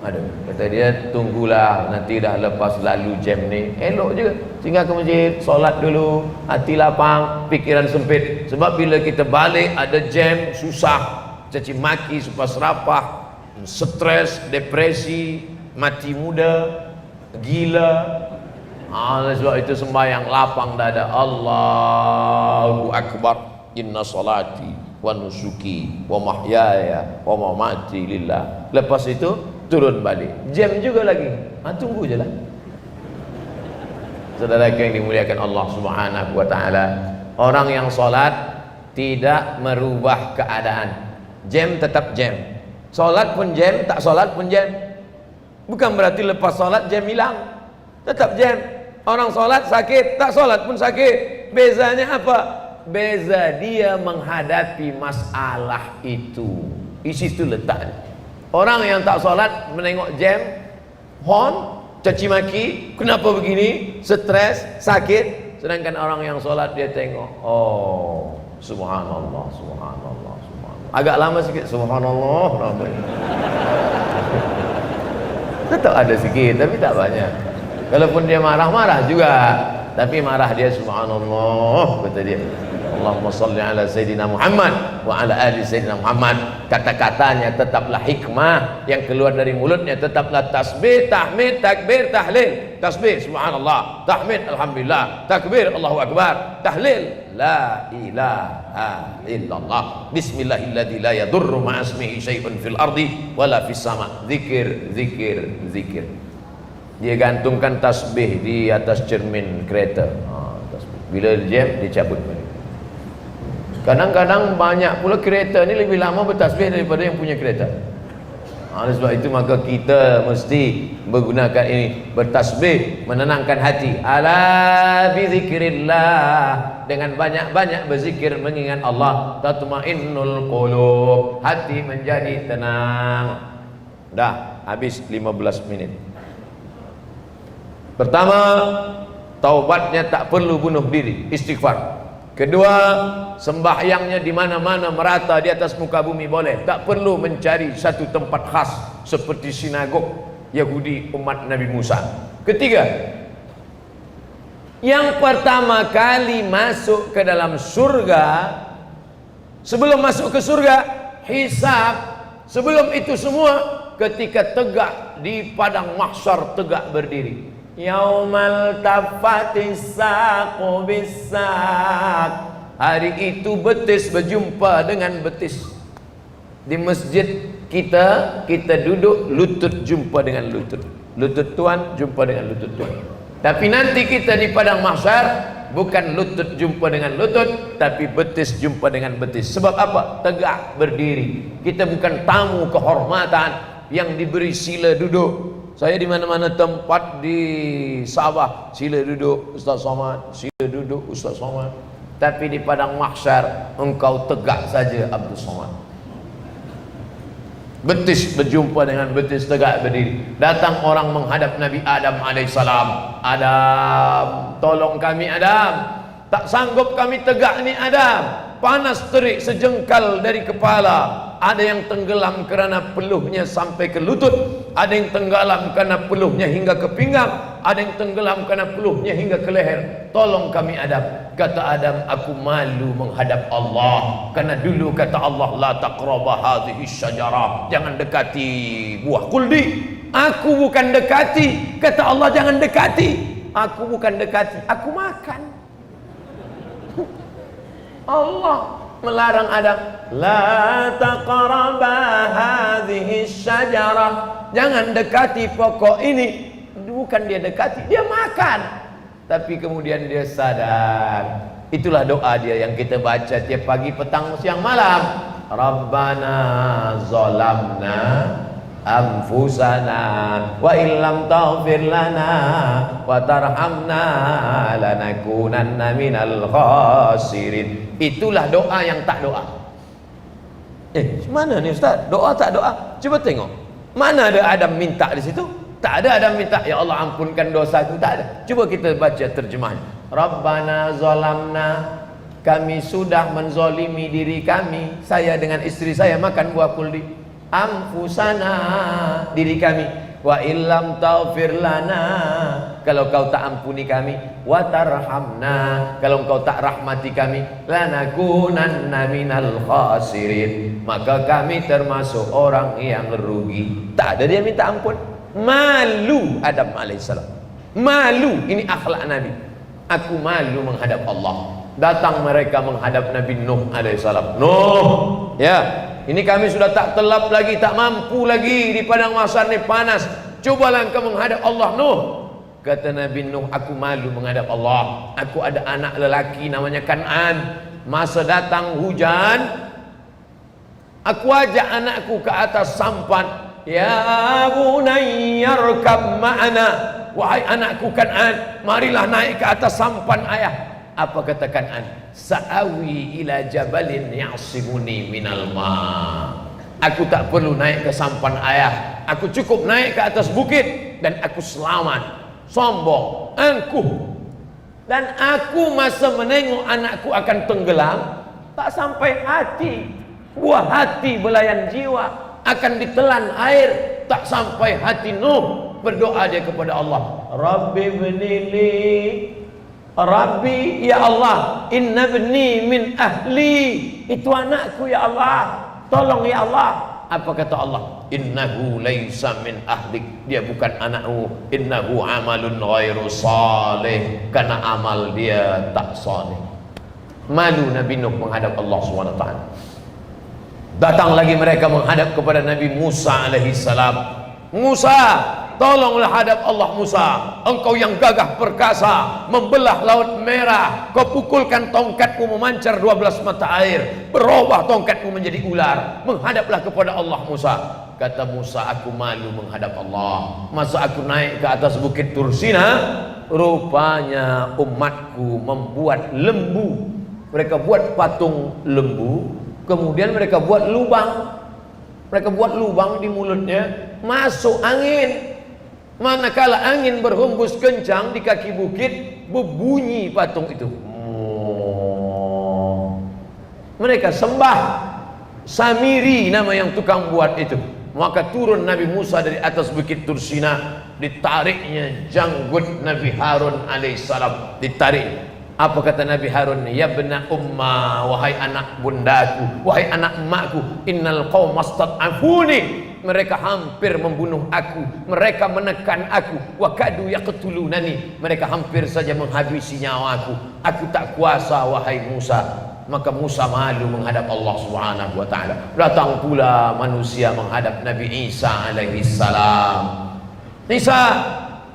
Aduh, kata dia, tunggulah, nanti dah lepas lalu jam ni. Elok juga, singgah ke masjid, solat dulu, hati lapang, pikiran sempit. Sebab bila kita balik ada jam, susah, caci maki, supaya serapah, stres, depresi, mati muda, gila. Sebab itu sembahyang lapang dada. Allahu Akbar, inna salati wa nusuki wa mahyaya wa mamati lillah. Lepas itu turun balik, jam juga lagi, tunggu je lah. Saudara yang dimuliakan Allah subhanahu wa ta'ala, orang yang solat tidak merubah keadaan. Jam tetap jam, solat pun jam, tak solat pun jam. Bukan berarti lepas solat jam hilang, tetap jam. Orang solat sakit, tak solat pun sakit. Bezanya apa? Beza dia menghadapi masalah itu. Di situ letaknya. Orang yang tak solat menengok jam, hon, caci maki, kenapa begini, stres, sakit. Sedangkan orang yang solat dia tengok, oh, subhanallah, subhanallah, subhanallah. Agak lama sikit, subhanallah. Tetap ada sikit, tapi tak banyak. Kalaupun dia marah-marah juga, tapi marah dia subhanallah, kata dia. Allahumma salli ala Sayyidina Muhammad wa ala ali Sayyidina Muhammad. Kata-katanya tetaplah hikmah, yang keluar dari mulutnya tetaplah tasbih, tahmid, takbir, tahlil. Tasbih subhanallah, tahmid alhamdulillah, takbir Allahu akbar, tahlil la ilaha illallah, bismillahilladzi la yadurru ma'asmihi syai'un fil ardi wala fis sama. Zikir, zikir, zikir. Dia gantungkan tasbih di atas cermin kereta. Bila jam dicabut balik. Kadang-kadang banyak pula kereta ni lebih lama bertasbih daripada yang punya kereta. Oleh sebab itu maka kita mesti menggunakan ini, bertasbih, menenangkan hati. Ala bi zikrillah, dengan banyak-banyak berzikir mengingat Allah, tatmainnul qulub, hati menjadi tenang. Dah habis 15 menit. Pertama, taubatnya tak perlu bunuh diri, istighfar. Kedua, sembahyangnya di mana-mana merata di atas muka bumi boleh, tak perlu mencari satu tempat khas seperti sinagog Yahudi umat Nabi Musa. Ketiga, yang pertama kali masuk ke dalam surga, sebelum masuk ke surga, hisab. Sebelum itu semua, ketika tegak di padang mahsyar, tegak berdiri. Yaumal tafatis saqu bis-saq, hari itu betis berjumpa dengan betis. Di masjid Kita duduk lutut jumpa dengan lutut. Lutut Tuhan jumpa dengan lutut Tuhan. Tapi nanti kita di padang mahsyar bukan lutut jumpa dengan lutut, tapi betis jumpa dengan betis. Sebab apa? Tegak berdiri. Kita bukan tamu kehormatan yang diberi sila duduk. Saya di mana-mana tempat di Sabah, sila duduk Ustaz Somad, sila duduk Ustaz Somad. Tapi di padang mahsyar engkau tegak saja Abdul Somad. Betis berjumpa dengan betis, tegak berdiri. Datang orang menghadap Nabi Adam alaihissalam. Adam, tolong kami Adam. Tak sanggup kami tegak ni Adam. Panas terik sejengkal dari kepala. Ada yang tenggelam kerana peluhnya sampai ke lutut. Ada yang tenggelam kerana peluhnya hingga ke pinggang. Ada yang tenggelam kerana peluhnya hingga ke leher. Tolong kami Adam. Kata Adam, aku malu menghadap Allah. Karena dulu kata Allah, la taqraba hadhihi syajarah. Jangan dekati buah kuldi. Aku bukan dekati. Kata Allah, jangan dekati. Aku bukan dekati, aku makan. Allah melarang Adam, la taqraba hadhihi syajarah. Jangan dekati pokok ini. Bukan dia dekati, dia makan. Tapi kemudian dia sadar. Itulah doa dia yang kita baca tiap pagi, petang, siang, malam. Rabbana zalamna anfusana wa illam taghfir lana wa tarhamna lanakunanna minal khasirin. Itulah doa yang tak doa. Mana nih Ustaz? Doa tak doa? Coba tengok. Mana ada Adam minta di situ? Tak ada Adam minta, ya Allah ampunkan dosaku, tak ada. Coba kita baca terjemahan. Rabbana zalamna, kami sudah menzolimi diri kami. Saya dengan istri saya makan buah kuldi. Anfusana, diri kami. Wa illam taghfir lana, kalau kau tak ampuni kami. Wa tarhamna, kalau kau tak rahmati kami. Lanakunanna minal khasirin, maka kami termasuk orang yang rugi. Tak ada dia minta ampun. Malu Adam alaihissalam. Malu, ini akhlak Nabi. Aku malu menghadap Allah. Datang mereka menghadap Nabi Nuh alaihissalam. Nuh, ya, ini kami sudah tak telap lagi, tak mampu lagi di padang mahsyar ni panas. Cobalah engkau menghadap Allah Nuh. Kata Nabi Nuh, aku malu menghadap Allah. Aku ada anak lelaki namanya Kan'an. Masa datang hujan, aku ajak anakku ke atas sampan. Ya bunayya rkab ma'ana, wahai anakku Kan'an, marilah naik ke atas sampan ayah. Apa kata Kan'an? Sa'awi ila jabalin ya'simuni minal ma'. Aku tak perlu naik ke sampan ayah, aku cukup naik ke atas bukit dan aku selamat. Sombong, angkuh. Dan aku masa menengok anakku akan tenggelam, tak sampai hati, buah hati belayan jiwa akan ditelan air, tak sampai hati Nuh. Berdoa dia kepada Allah, Rabbi benili, Rabbi, ya Allah, inna bni min ahli, itu anakku ya Allah, tolong ya Allah. Apa kata Allah? Innahu laysa min ahlik, dia bukan anakmu. Innahu amalun ghairu salih, karena amal dia tak salih. Malu Nabi Nuh menghadap Allah SWT. Datang lagi mereka menghadap kepada Nabi Musa alaihissalam. Musa, tolonglah hadap Allah Musa. Engkau yang gagah perkasa, membelah laut merah. Kau pukulkan tongkatmu memancar 12 mata air. Berubah tongkatmu menjadi ular. Menghadaplah kepada Allah Musa. Kata Musa, aku malu menghadap Allah. Masa aku naik ke atas bukit Tursina, rupanya umatku membuat lembu. Mereka buat patung lembu. Kemudian mereka buat lubang. Mereka buat lubang di mulutnya, masuk angin. Manakala angin berhembus kencang di kaki bukit, berbunyi patung itu. Mereka sembah. Samiri nama yang tukang buat itu. Maka turun Nabi Musa dari atas bukit Tursina, ditariknya janggut Nabi Harun alaihissalam, ditarik. Apa kata Nabi Harun? Ya bena umma, wahai anak bundaku, wahai anak emakku, innal qaum mastad'afuni, mereka hampir membunuh aku, mereka menekan aku, wa kadu yaqtulunani, mereka hampir saja menghabisi nyawaku. Aku tak kuasa wahai Musa. maka Musa malu menghadap Allah Subhanahu wa taala. Datang pula manusia menghadap Nabi Isa alaihi salam. Isa,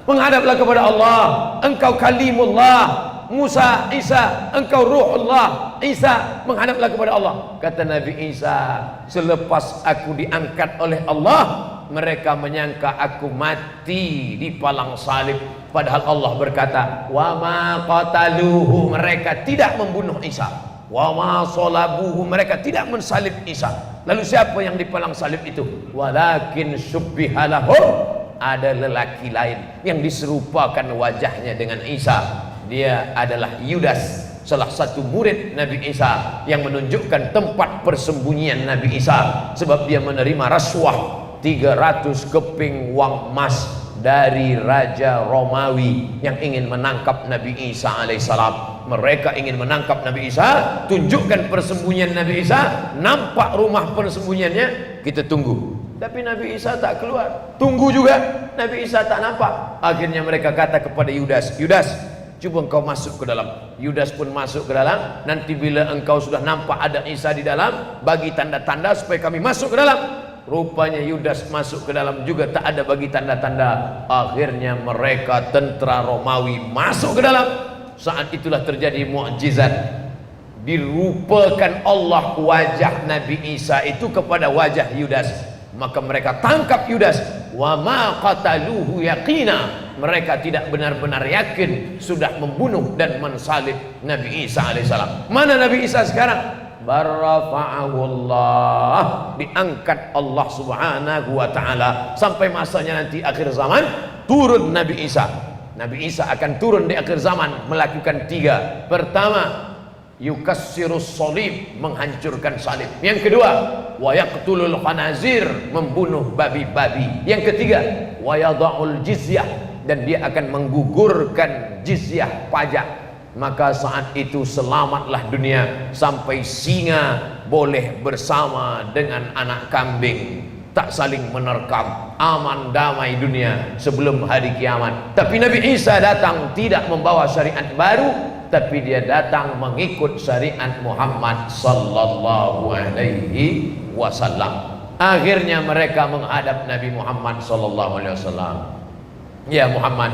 menghadaplah kepada Allah, engkau kalimullah. Musa, Isa, engkau ruhullah. Isa, menghadaplah kepada Allah. Kata Nabi Isa, selepas aku diangkat oleh Allah, mereka menyangka aku mati di palang salib. Padahal Allah berkata, wa ma qataluhu, mereka tidak membunuh Isa. Wa ma salabuhu, mereka tidak mensalib Isa. Lalu siapa yang di palang salib itu? Walakin syubbiha lahum, ada lelaki lain yang diserupakan wajahnya dengan Isa. Dia adalah Yudas, salah satu murid Nabi Isa yang menunjukkan tempat persembunyian Nabi Isa, sebab dia menerima rasuah 300 keping uang emas dari Raja Romawi yang ingin menangkap Nabi Isa alaihissalam. Mereka ingin menangkap Nabi Isa, tunjukkan persembunyian Nabi Isa, nampak rumah persembunyiannya, kita tunggu. Tapi Nabi Isa tak keluar. Tunggu juga, Nabi Isa tak nampak. Akhirnya mereka kata kepada Yudas, Yudas, coba engkau masuk ke dalam. Yudas pun masuk ke dalam. Nanti bila engkau sudah nampak ada Isa di dalam, bagi tanda-tanda supaya kami masuk ke dalam. Rupanya Yudas masuk ke dalam juga, tak ada bagi tanda-tanda. Akhirnya mereka tentera Romawi masuk ke dalam. Saat itulah terjadi mukjizat. Dirupakan Allah wajah Nabi Isa itu kepada wajah Yudas. Maka mereka tangkap Yudas. Wa ma qataluhu yaqina, mereka tidak benar-benar yakin sudah membunuh dan mensalib Nabi Isa alaihissalam. Mana Nabi Isa sekarang? Barrafa'ahu Allah, diangkat Allah Subhanahu wa taala. Sampai masanya nanti akhir zaman turun Nabi Isa. Nabi Isa akan turun di akhir zaman melakukan 3. Pertama, yukassirus salib, menghancurkan salib. Yang kedua, wa yaqtulul khanazir, membunuh babi-babi. Yang ketiga, wa yadha'ul jizyah, dan dia akan menggugurkan jizyah, pajak. Maka saat itu selamatlah dunia, sampai singa boleh bersama dengan anak kambing, tak saling menerkam, aman damai dunia sebelum hari kiamat. Tapi Nabi Isa datang tidak membawa syariat baru, tapi dia datang mengikut syariat Muhammad sallallahu alaihi wasallam. Akhirnya mereka menghadap Nabi Muhammad sallallahu alaihi wasallam. Ya Muhammad,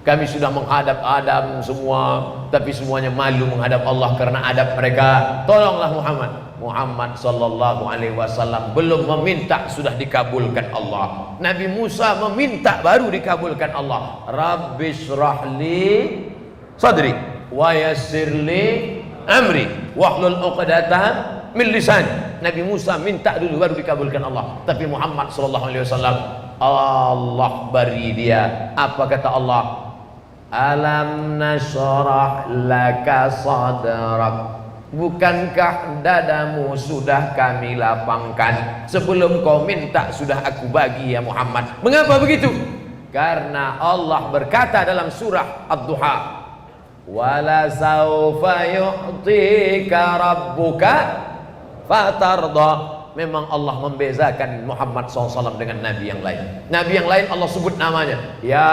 kami sudah menghadap Adam semua, tapi semuanya malu menghadap Allah karena adab mereka. Tolonglah Muhammad. Muhammad sallallahu alaihi wasallam belum meminta sudah dikabulkan Allah. Nabi Musa meminta baru dikabulkan Allah. Rabbishrahli sadri wa yassirli amri wahlul 'uqdatam min lisani. Nabi Musa minta dulu baru dikabulkan Allah. Tapi Muhammad sallallahu alaihi wasallam, Allah beri dia. Apa kata Allah? Alam nashrah laka sadrak, bukankah dadamu sudah kami lapangkan? Sebelum kau minta sudah aku bagi ya Muhammad. Mengapa begitu? Karena Allah berkata dalam surah Ad-Duha, wala saufa yu'tika rabbuka fatarda. Memang Allah membezakan Muhammad SAW dengan Nabi yang lain. Nabi yang lain Allah sebut namanya, ya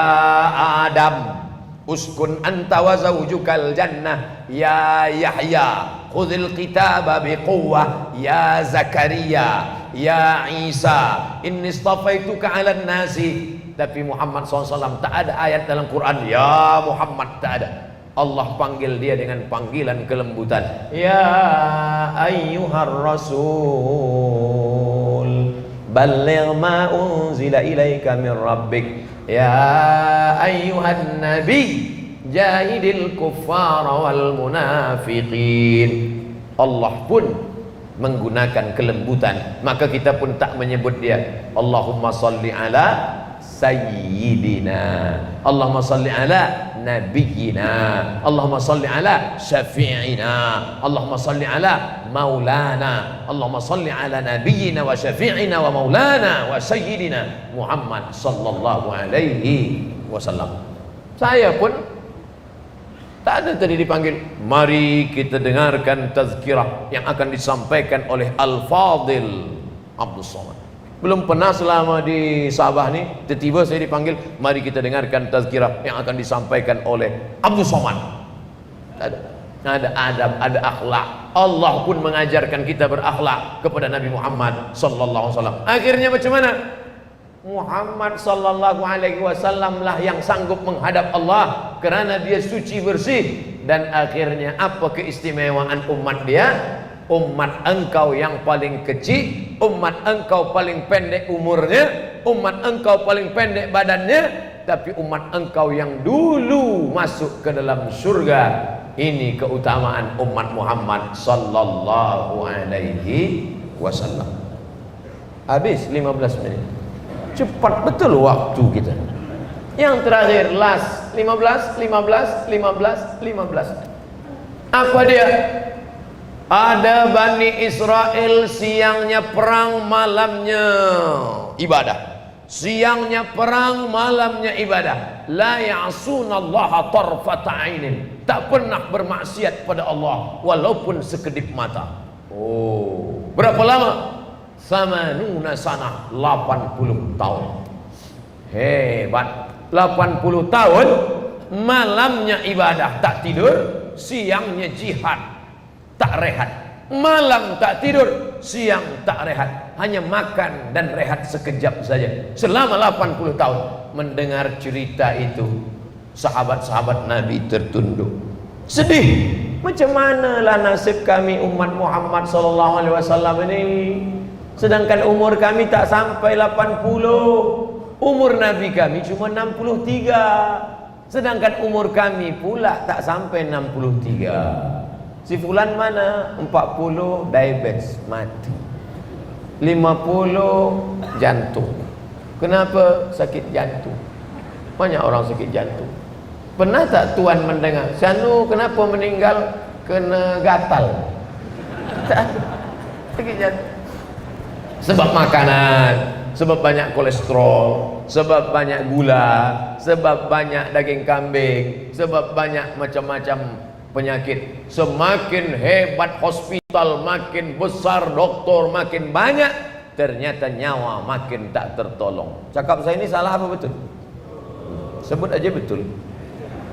Adam uskun anta wa zawjukal jannah, ya Yahya khudhil kitaba biquwwah, ya Zakaria, ya Isa inni istafaituka 'alan nasi. Tapi Muhammad SAW tak ada ayat dalam Quran ya Muhammad, tak ada. Allah panggil dia dengan panggilan kelembutan, ya ayyuhar rasul balligh ma unzila ilaika min rabbik, ya ayyuhan nabi jahidil kuffara wal munafiqin. Allah pun menggunakan kelembutan, maka kita pun tak menyebut dia Allahumma salli ala sayyidina, Allahumma salli ala nabiyyina, Allahumma salli ala syafi'ina, Allahumma salli ala maulana, Allahumma salli ala nabiyyina wa syafi'ina wa maulana wa sayyidina Muhammad sallallahu alaihi wasallam. Saya pun tak ada tadi dipanggil. Mari kita dengarkan tazkirah yang akan disampaikan oleh Al-Fadil Abdul Somad. Belum pernah selama di Sabah nih, tiba-tiba saya dipanggil, mari kita dengarkan tazkirah yang akan disampaikan oleh Abdul Somad. Tak ada. ada adab, ada akhlak. Allah pun mengajarkan kita berakhlak kepada Nabi Muhammad sallallahu alaihi wasallam. Akhirnya macam mana? Muhammad sallallahu alaihi wasallam lah yang sanggup menghadap Allah kerana dia suci bersih. Dan akhirnya apa keistimewaan umat dia? Umat engkau yang paling kecil, umat engkau paling pendek umurnya, umat engkau paling pendek badannya, tapi umat engkau yang dulu masuk ke dalam surga. Ini keutamaan umat Muhammad sallallahu alaihi wasallam. Habis 15 menit. Cepat betul waktu kita. Yang terakhir last 15. Apa dia? Ada Bani Israel siangnya perang, malamnya ibadah. Siangnya perang, malamnya ibadah. La ya'sunallaha tarfata 'ainin. Tak pernah bermaksiat pada Allah walaupun sekedip mata. Oh, berapa lama? Samanuna sanah, 80 tahun. Hebat. 80 tahun malamnya ibadah, tak tidur, siangnya jihad, tak rehat. Malam tak tidur, siang tak rehat, hanya makan dan rehat sekejap saja selama 80 tahun. Mendengar cerita itu, sahabat-sahabat Nabi tertunduk, sedih. Macam manalah nasib kami umat Muhammad sallallahu alaihi wasallam ini, sedangkan umur kami tak sampai 80. Umur Nabi kami cuma 63, sedangkan umur kami pula tak sampai 63. Si fulan mana? 40 diabetes, mati. 50 jantung. Kenapa sakit jantung? Banyak orang sakit jantung. Pernah tak tuan mendengar, Sanu kenapa meninggal? Kena gatal. Sakit jantung. Sebab makanan, sebab banyak kolesterol, sebab banyak gula, sebab banyak daging kambing, sebab banyak macam-macam penyakit. Semakin hebat hospital, makin besar doktor, makin banyak, ternyata nyawa makin tak tertolong. Cakap saya ini salah apa betul? Sebut aja betul.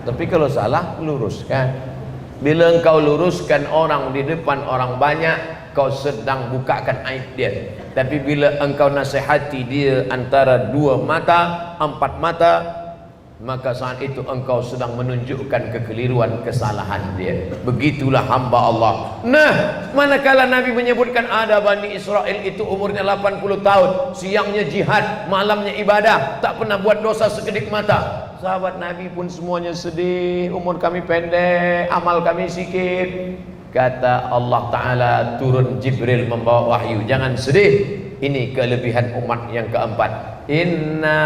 Tapi kalau salah, luruskan. Bila engkau luruskan orang di depan orang banyak, kau sedang bukakan aib dia. Tapi bila engkau nasihati dia antara 2 mata, 4 mata, maka saat itu engkau sedang menunjukkan kekeliruan, kesalahan dia. Begitulah hamba Allah. Nah, manakala Nabi menyebutkan ada Bani Israel itu umurnya 80 tahun, siangnya jihad, malamnya ibadah, tak pernah buat dosa sekedip mata. Sahabat Nabi pun semuanya sedih, umur kami pendek, amal kami sikit. Kata Allah Ta'ala, turun Jibril membawa wahyu, jangan sedih. Ini kelebihan umat yang keempat. Inna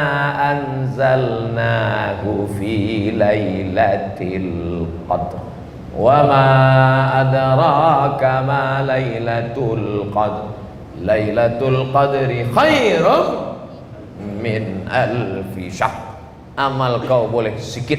anzalnahu fi lailatul qadr wa ma adraka ma lailatul qadr. Lailatul qadri khairum min alfi syahr. Amal kau boleh sikit,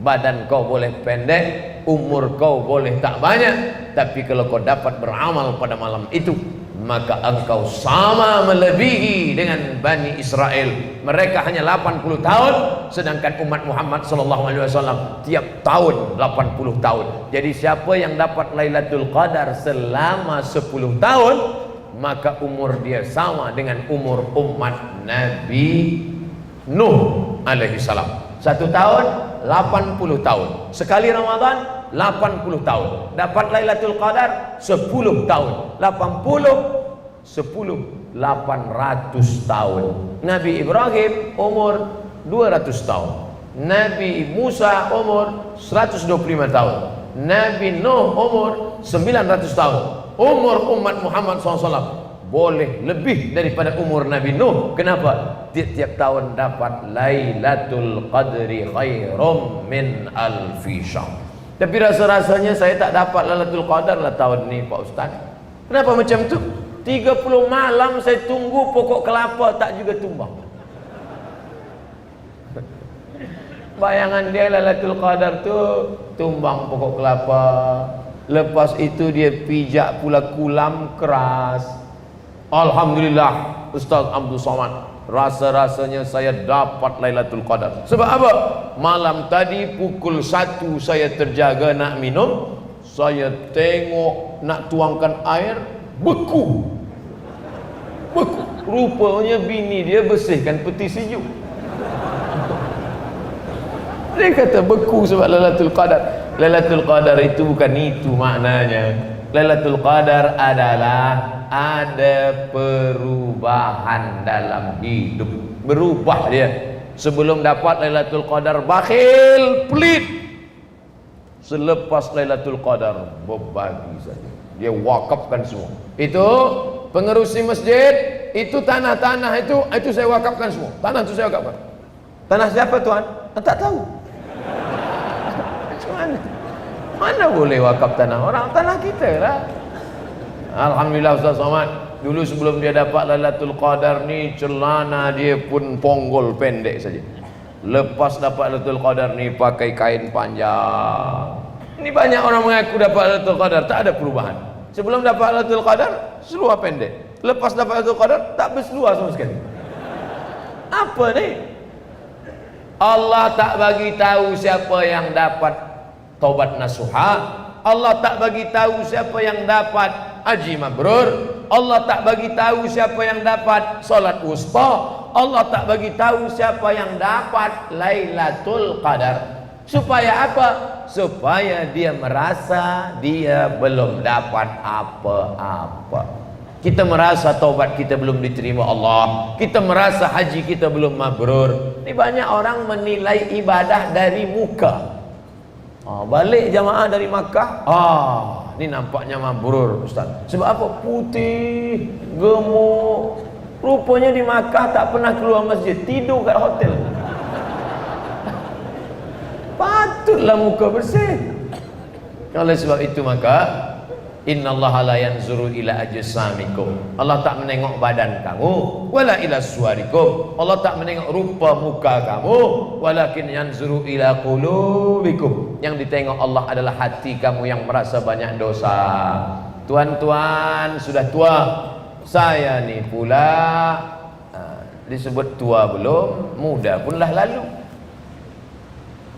badan kau boleh pendek, umur kau boleh tak banyak, tapi kalau kau dapat beramal pada malam itu, maka engkau sama melebihi dengan Bani Israel. Mereka hanya 80 tahun, sedangkan umat Muhammad sallallahu alaihi wasallam tiap tahun 80 tahun. Jadi siapa yang dapat Lailatul Qadar selama 10 tahun, maka umur dia sama dengan umur umat Nabi Nuh alaihi salam. 1 tahun 80 tahun. Sekali Ramadan 80 tahun. Dapat Lailatul Qadar 10 tahun. 80 10 800 tahun. Nabi Ibrahim umur 200 tahun. Nabi Musa umur 125 tahun. Nabi Nuh umur 900 tahun. Umur umat Muhammad SAW boleh lebih daripada umur Nabi Nuh. Kenapa? Tiap-tiap tahun dapat Lailatul Qadri khairum min alfi syahr. Tapi rasa-rasanya saya tak dapat Lailatul Qadar lah tahun ni Pak Ustaz. Kenapa macam tu? 30 malam saya tunggu pokok kelapa tak juga tumbang. Bayangan dia Lailatul Qadar tu tumbang pokok kelapa. Lepas itu dia pijak pula kulam keras. Alhamdulillah Ustaz Abdul Somad, rasa-rasanya saya dapat Lailatul Qadar. Sebab apa? Malam tadi pukul 1 saya terjaga nak minum Saya tengok nak tuangkan air, beku. Beku. Rupanya bini dia bersihkan peti sejuk. Dia kata beku sebab Lailatul Qadar. Lailatul Qadar itu bukan itu maknanya. Lailatul Qadar adalah ada perubahan dalam hidup. Berubah dia. Sebelum dapat Lailatul Qadar bakhil, pelit. Selepas Lailatul Qadar berbagi saja. Dia wakafkan semua. Itu pengerusi masjid, itu tanah-tanah itu saya wakafkan semua. Tanah itu saya wakafkan. Tanah siapa tuan? Tak tahu. Mana boleh wakaf tanah orang? Tanah kita lah. Alhamdulillah Ustaz Somad, dulu sebelum dia dapat Lailatul Qadar ni, celana dia pun ponggol pendek saja. Lepas dapat Lailatul Qadar ni pakai kain panjang. Ini banyak orang mengaku dapat Lailatul Qadar, tak ada perubahan. Sebelum dapat Lailatul Qadar seluar pendek. Lepas dapat Lailatul Qadar tak berseluar sama sekali. Apa ni? Allah tak bagi tahu siapa yang dapat taubat nasuha. Allah tak bagi tahu siapa yang dapat haji mabrur. Allah tak bagi tahu siapa yang dapat salat wusta. Allah tak bagi tahu siapa yang dapat Lailatul Qadar. Supaya apa? Supaya dia merasa dia belum dapat apa-apa. Kita merasa taubat kita belum diterima Allah. Kita merasa haji kita belum mabrur. Ini banyak orang menilai ibadah dari muka. Balik jamaah dari Makkah, ni nampaknya mabrur Ustaz. Sebab apa? Putih, gemuk. Rupanya di Makkah tak pernah keluar masjid, tidur kat hotel. Patutlah muka bersih. Oleh sebab itu maka innallaha la yanzuru ila ajsamikum. Allah tak menengok badan kamu, wala ila suwarikum. Allah tak menengok rupa muka kamu, walakin yanzuru ila qulubikum. Yang ditengok Allah adalah hati kamu yang merasa banyak dosa. Tuan-tuan sudah tua. Saya ni pula disebut tua belum, muda pun dah lalu.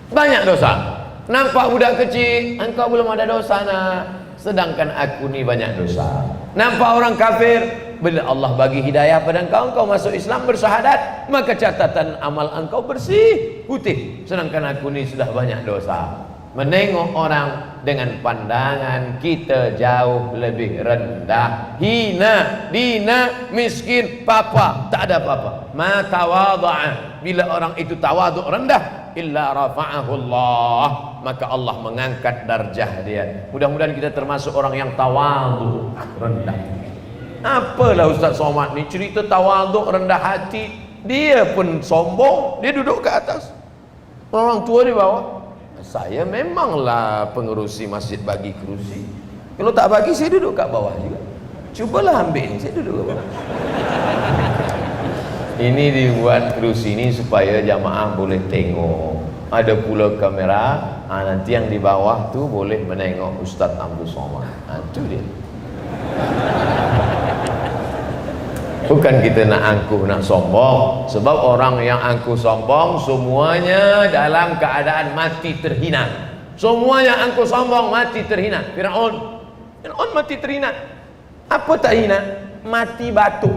Banyak dosa. Nampak budak kecil, engkau belum ada dosa nak. Sedangkan aku ni banyak dosa. Nampak orang kafir, bila Allah bagi hidayah pada engkau, engkau masuk Islam bersyahadat, maka catatan amal engkau bersih, putih. Sedangkan aku ni sudah banyak dosa. Menengok orang dengan pandangan kita jauh lebih rendah, hina, dina, miskin, papa, tak ada apa-apa. Ma tawadha'a, bila orang itu tawaduk rendah, illa rafa'ahu Allah, maka Allah mengangkat darjah dia. Mudah-mudahan kita termasuk orang yang tawaduk rendah. Apalah Ustaz Somad ni cerita tawaduk rendah hati, dia pun sombong, dia duduk ke atas, orang tua di bawah. Saya memanglah pengerusi masjid bagi kerusi. Kalau tak bagi saya duduk kat bawah juga. Cubalah ambil ni, saya duduk kat bawah. Ini dibuat kerusi ini supaya jamaah boleh tengok. Ada pula kamera, nanti yang di bawah tu boleh menengok Ustaz Abdul Somad. Itu dia. Bukan kita nak angkuh, nak sombong. Sebab orang yang angkuh sombong semuanya dalam keadaan mati terhina. Semua yang angkuh sombong mati terhina. Fir'aun mati terhina. Apa tak hina? Mati batu.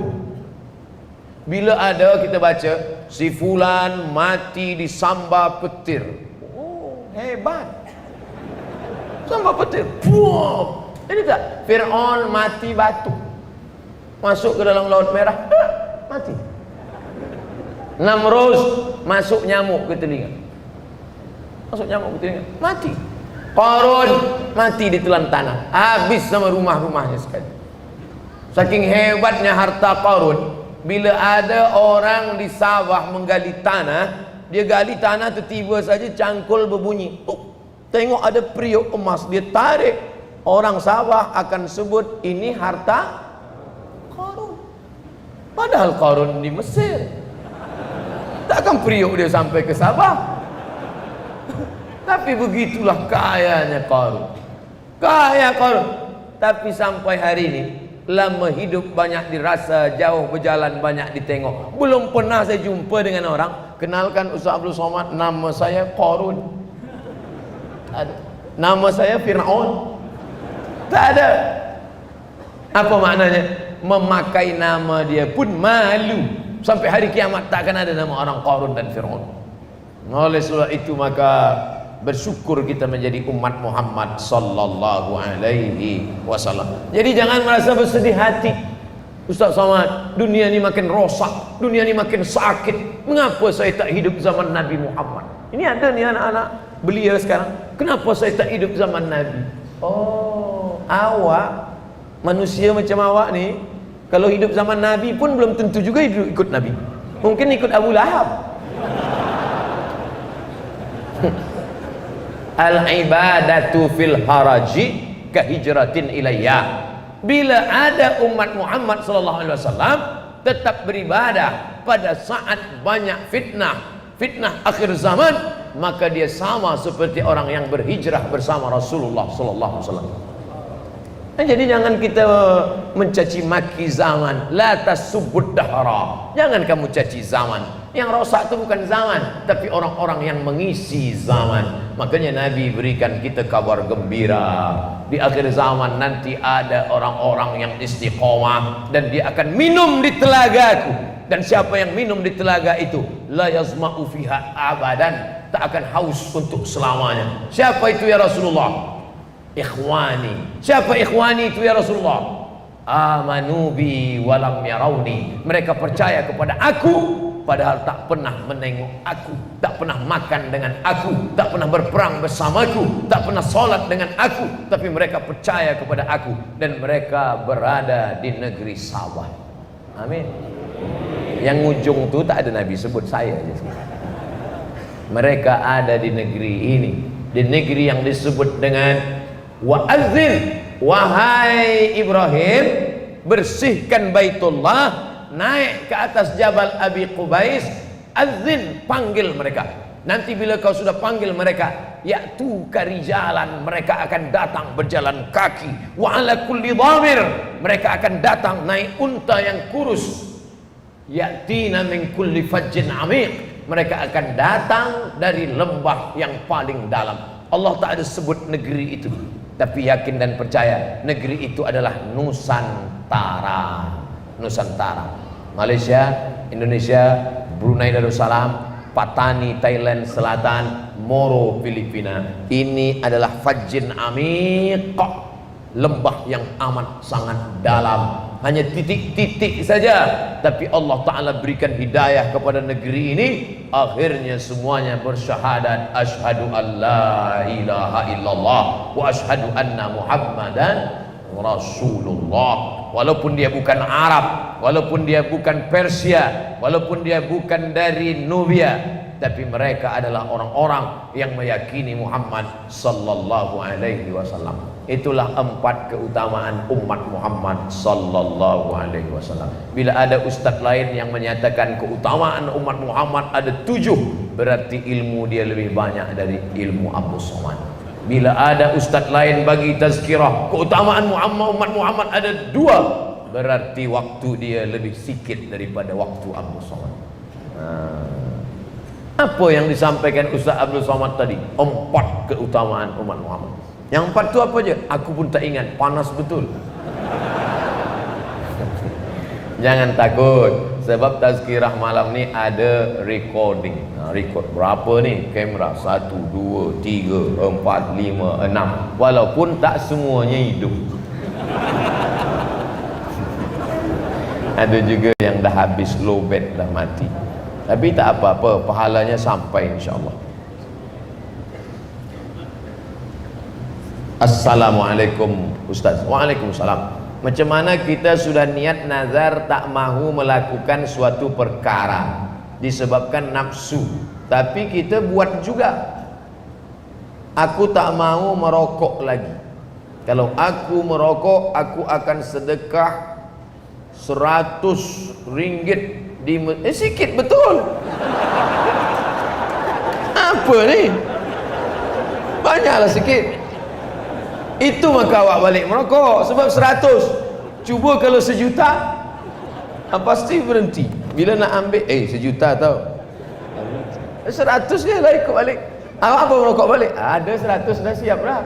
Bila ada kita baca si fulan mati disambar petir. Oh, hebat. Sambar petir. Puh. Ini tak? Fir'aun mati batu. Masuk ke dalam Laut Merah, mati. Namrus masuk nyamuk ke telinga. Masuk nyamuk ke telinga, mati. Qarun mati ditelan tanah, habis sama rumah-rumahnya sekali. Saking hebatnya harta Qarun, bila ada orang di sawah menggali tanah, dia gali tanah tiba-tiba saja cangkul berbunyi. Tengok ada periuk emas, dia tarik. Orang sawah akan sebut ini harta Qarun. Padahal Qarun di Mesir. Takkan periuk dia sampai ke Sabah. Tapi begitulah kayanya Qarun. Kaya Qarun. Tapi sampai hari ini lama hidup banyak dirasa, jauh berjalan banyak ditengok. Belum pernah saya jumpa dengan orang, kenalkan Ustaz Abdul Somad, nama saya Qarun. Nama saya Fir'aun. Tak ada. Apa maknanya? Memakai nama dia pun malu. Sampai hari kiamat tak akan ada nama orang Qarun dan Fir'aun. Oleh sebab itu maka bersyukur kita menjadi umat Muhammad sallallahu alaihi wasallam. Jadi jangan merasa bersedih hati. Ustaz Somad, dunia ini makin rosak, dunia ini makin sakit. Mengapa saya tak hidup zaman Nabi Muhammad? Ini ada nih anak-anak belia sekarang. Kenapa saya tak hidup zaman Nabi? Oh, awak manusia macam awak ni kalau hidup zaman Nabi pun belum tentu juga ikut Nabi. Mungkin ikut Abu Lahab. Al-ibadatu fil haraji kahijratin ilayya. Bila ada umat Muhammad sallallahu alaihi wasallam tetap beribadah pada saat banyak fitnah akhir zaman, maka dia sama seperti orang yang berhijrah bersama Rasulullah sallallahu alaihi wasallam. Jadi jangan kita mencaci maki zaman. La tasubbud dahra. Jangan kamu caci zaman. Yang rosak itu bukan zaman, tapi orang-orang yang mengisi zaman. Makanya Nabi berikan kita kabar gembira. Di akhir zaman nanti ada orang-orang yang istiqomah dan dia akan minum di telagaku. Dan siapa yang minum di telaga itu, la yazma'u fiha abadan, tak akan haus untuk selamanya. Siapa itu ya Rasulullah? Ikhwani. Siapa ikhwani itu ya Rasulullah? Amanu bi walam yarawni. Mereka percaya kepada aku padahal tak pernah menengok aku, tak pernah makan dengan aku, tak pernah berperang bersamaku, tak pernah solat dengan aku, tapi mereka percaya kepada aku dan mereka berada di negeri Sabah. Amin. Yang ujung tu tak ada Nabi sebut, saya aja. Mereka ada di negeri ini, di negeri yang disebut dengan wa'adzin, wahai Ibrahim, bersihkan Baitullah, naik ke atas Jabal Abi Qubais, azin, panggil mereka. Nanti bila kau sudah panggil mereka, ya'tu karijalan, mereka akan datang berjalan kaki, wa ala kulli dhamir, mereka akan datang naik unta yang kurus, ya'tina min kulli fajjin amiq, mereka akan datang dari lembah yang paling dalam. Allah tak ada sebut negeri itu, tapi yakin dan percaya negeri itu adalah Nusantara. Nusantara, Malaysia, Indonesia, Brunei Darussalam, Patani Thailand Selatan, Moro Filipina. Ini adalah Fajjin Amiq, lembah yang amat sangat dalam. Hanya titik-titik saja, tapi Allah Ta'ala berikan hidayah kepada negeri ini. Akhirnya semuanya bersyahadat, asyhadu an la ilaha illallah wa asyhadu anna Muhammadan Rasulullah. Walaupun dia bukan Arab, walaupun dia bukan Persia, walaupun dia bukan dari Nubia, tapi mereka adalah orang-orang yang meyakini Muhammad sallallahu alaihi wasallam. Itulah 4 keutamaan umat Muhammad sallallahu alaihi wasallam. Bila ada ustaz lain yang menyatakan keutamaan umat Muhammad ada 7, berarti ilmu dia lebih banyak dari ilmu Abu Somad. Bila ada ustaz lain bagi tazkirah keutamaan umat Muhammad ada 2, berarti waktu dia lebih sikit daripada waktu Abu Somad. Apa yang disampaikan Ustaz Abdul Somad tadi? 4 keutamaan umat Muhammad. Yang 4 tu apa je? Aku pun tak ingat, panas betul. Jangan takut, sebab tazkirah malam ni ada recording. Record berapa ni? Kamera 1, 2, 3, 4, 5, 6. Walaupun tak semuanya hidup. Ada juga yang dah habis low bat, dah mati. Tapi tak apa-apa, pahalanya sampai insya-Allah. Assalamualaikum Ustaz. Waalaikumsalam. Macam mana kita sudah niat nazar tak mahu melakukan suatu perkara disebabkan nafsu, tapi kita buat juga. Aku tak mahu merokok lagi. Kalau aku merokok, aku akan sedekah 100 ringgit di sikit betul. Apa ni? Banyaklah sikit. Itu maka awak balik merokok. Sebab 100, cuba kalau 1 juta, pasti berhenti. Bila nak ambil 1 juta tau, 100 je lah ikut balik. Awak apa merokok balik? Ada 100 dah siap dah.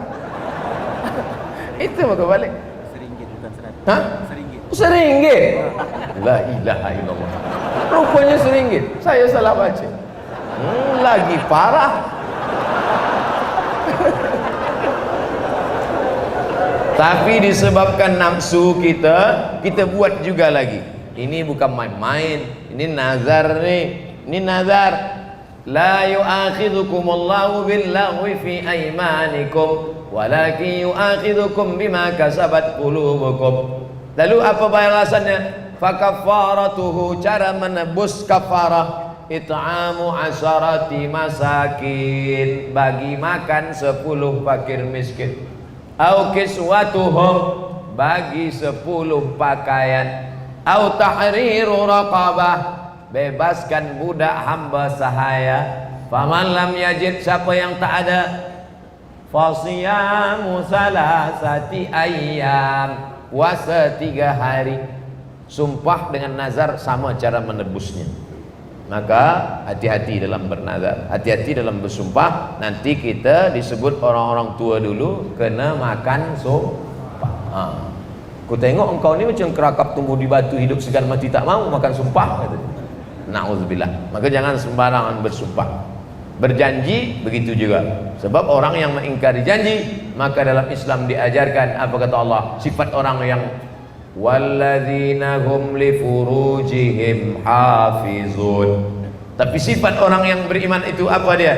Itu maka balik. Seringgit bukan 100. Hah? Seringgit. Seringgit. La ilaha illallah. Rupanya seringgit. Saya salah baca. Lagi parah. Tapi disebabkan nafsu kita buat juga lagi. Ini bukan main-main. Ini nazar nih. Ini nazar. La yu'akhidhukumullahu billaghwi fi aymanikum walakin yu'akhidhukum bima kasabat qulubukum. Lalu apa balasannya? Fakaffaratuhu, cara menebus kafarah, it'amu asharati masakin, bagi makan 10 fakir miskin. Au kiswatuhum, bagi 10 pakaian. Au tahriru raqabah, bebaskan budak hamba sahaya. Faman lam yajid, siapa yang tak ada, fasiyamu salasati ayyam, puasa 3 hari. Sumpah dengan nazar sama cara menebusnya. Maka hati-hati dalam bernazar, hati-hati dalam bersumpah. Nanti kita disebut orang-orang tua dulu kena makan sumpah. Ku tengok engkau ni macam kerakap tumbuh di batu, hidup segan mati tak mau makan sumpah, kata dia. Na'udzubillah. Maka jangan sembarangan bersumpah. Berjanji begitu juga. Sebab orang yang mengingkari janji, maka dalam Islam diajarkan apa kata Allah? Sifat orang yang walladzina hum li furujihim hafizun. Tapi sifat orang yang beriman itu apa dia?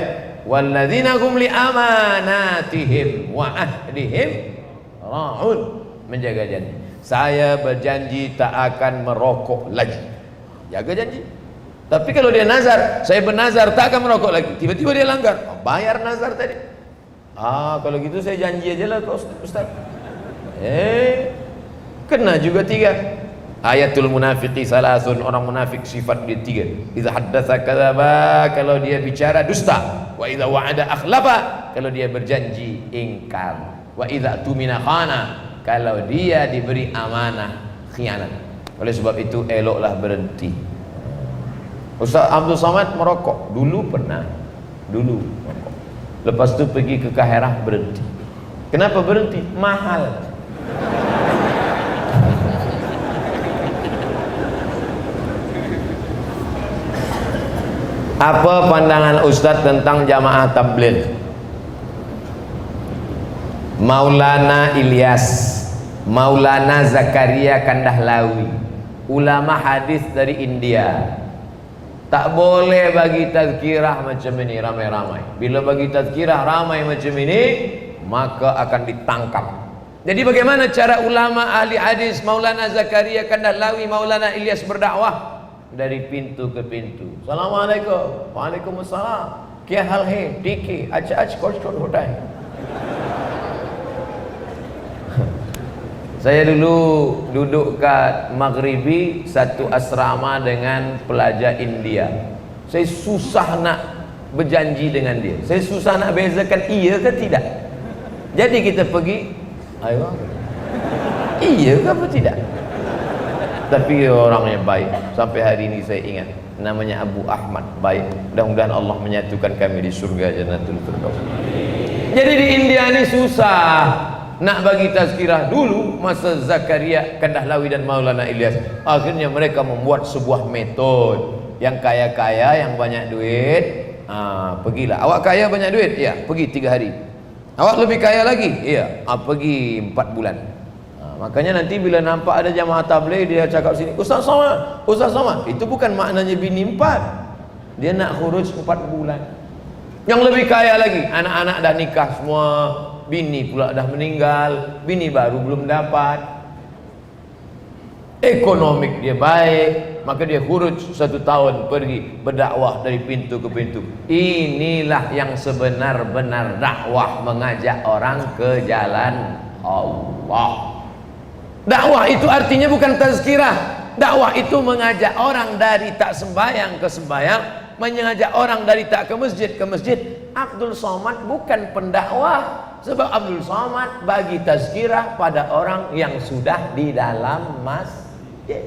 Walladzina hum li amanatihim wa ahdihim ra'un. Menjaga janji. Saya berjanji tak akan merokok lagi. Jaga janji. Tapi kalau dia nazar, saya bernazar tak akan merokok lagi, tiba-tiba dia langgar, bayar nazar tadi. Kalau gitu saya janji aja lah Ustaz. Kena juga 3. Ayatul munafiqi salasun, orang munafik sifat dia 3. Idza haddatsa kadzaba, kalau dia bicara dusta. Wa idza wa'ada akhlafa, kalau dia berjanji ingkar. Wa idza tumina khana, kalau dia diberi amanah khianat. Oleh sebab itu eloklah berhenti. Ustaz Abdul Somad merokok dulu, pernah dulu merokok. Lepas itu pergi ke Kaherah, berhenti. Kenapa berhenti? Mahal. Apa pandangan Ustaz tentang jamaah tabligh? Maulana Ilyas, Maulana Zakaria Kandahlawi, ulama hadis dari India, tak boleh bagi tazkirah macam ini ramai-ramai. Bila bagi tazkirah ramai macam ini, maka akan ditangkap. Jadi bagaimana cara ulama ahli hadis Maulana Zakaria Kandahlawi, Maulana Ilyas berdakwah? Dari pintu ke pintu. Assalamualaikum. Waalaikumsalam. Kya hal hai? Diki, acha kos hota hai. Saya dulu duduk kat Maghribi, satu asrama dengan pelajar India. Saya susah nak berjanji dengan dia. Saya susah nak bezakan iya ke tidak. Jadi kita pergi, ayo, iya ke apa tidak? Tapi orangnya baik. Sampai hari ini saya ingat. Namanya Abu Ahmad, baik. Mudah-mudahan Allah menyatukan kami di surga Jannatul Firdaus. Jadi di India ini susah nak bagi tazkirah. Dulu masa Zakaria Kandahlawi dan Maulana Ilyas, akhirnya mereka membuat sebuah metode. Yang kaya-kaya, yang banyak duit, pergilah. Awak kaya banyak duit? Ya, pergi 3 hari. Awak lebih kaya lagi? Ya, pergi 4 bulan. Makanya nanti bila nampak ada jamaah tabligh, dia cakap sini, Ustaz Somad, Ustaz Somad. Itu bukan maknanya bini 4. Dia nak khuruj 4 bulan. Yang lebih kaya lagi, anak-anak dah nikah semua, bini pula dah meninggal, bini baru belum dapat. Ekonomik dia baik, maka dia khuruj 1 tahun pergi berdakwah dari pintu ke pintu. Inilah yang sebenar-benar dakwah, mengajak orang ke jalan Allah. Dakwah itu artinya bukan tazkirah. Dakwah itu mengajak orang dari tak sembahyang ke sembahyang, mengajak orang dari tak ke masjid. Abdul Somad bukan pendakwah, sebab Abdul Somad bagi tazkirah pada orang yang sudah di dalam masjid.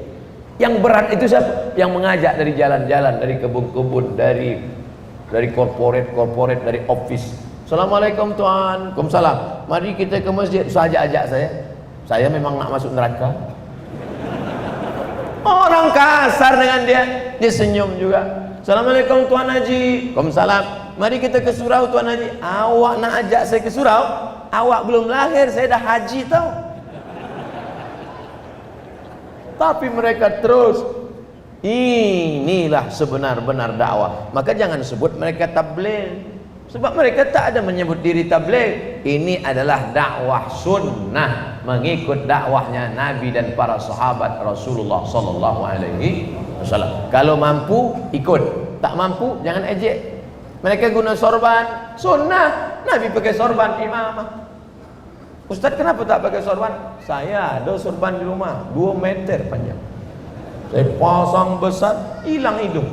Yang berat itu siapa? Yang mengajak dari jalan-jalan, dari kebun-kebun, dari korporat, dari office. Assalamualaikum tuan. Waalaikumsalam. mari kita ke masjid. Ustaz ajak saya memang nak masuk neraka. Orang kasar dengan dia senyum juga. Assalamualaikum Tuan Haji. Waalaikumsalam. Mari kita ke surau Tuan Haji. Awak nak ajak saya ke surau? Awak belum lahir, saya dah haji tau. Tapi mereka terus. Inilah sebenar-benar dakwah. Maka jangan sebut mereka tabligh, sebab mereka tak ada menyebut diri tabligh. Ini adalah dakwah sunnah, mengikut dakwahnya Nabi dan para sahabat Rasulullah sallallahu alaihi wasallam. Kalau mampu ikut, tak mampu jangan ejek. Mereka guna sorban, sunnah. Nabi pakai sorban imamah. Ustaz kenapa tak pakai sorban? Saya ada sorban di rumah 2 meter panjang. Saya pasang besar, hilang hidung.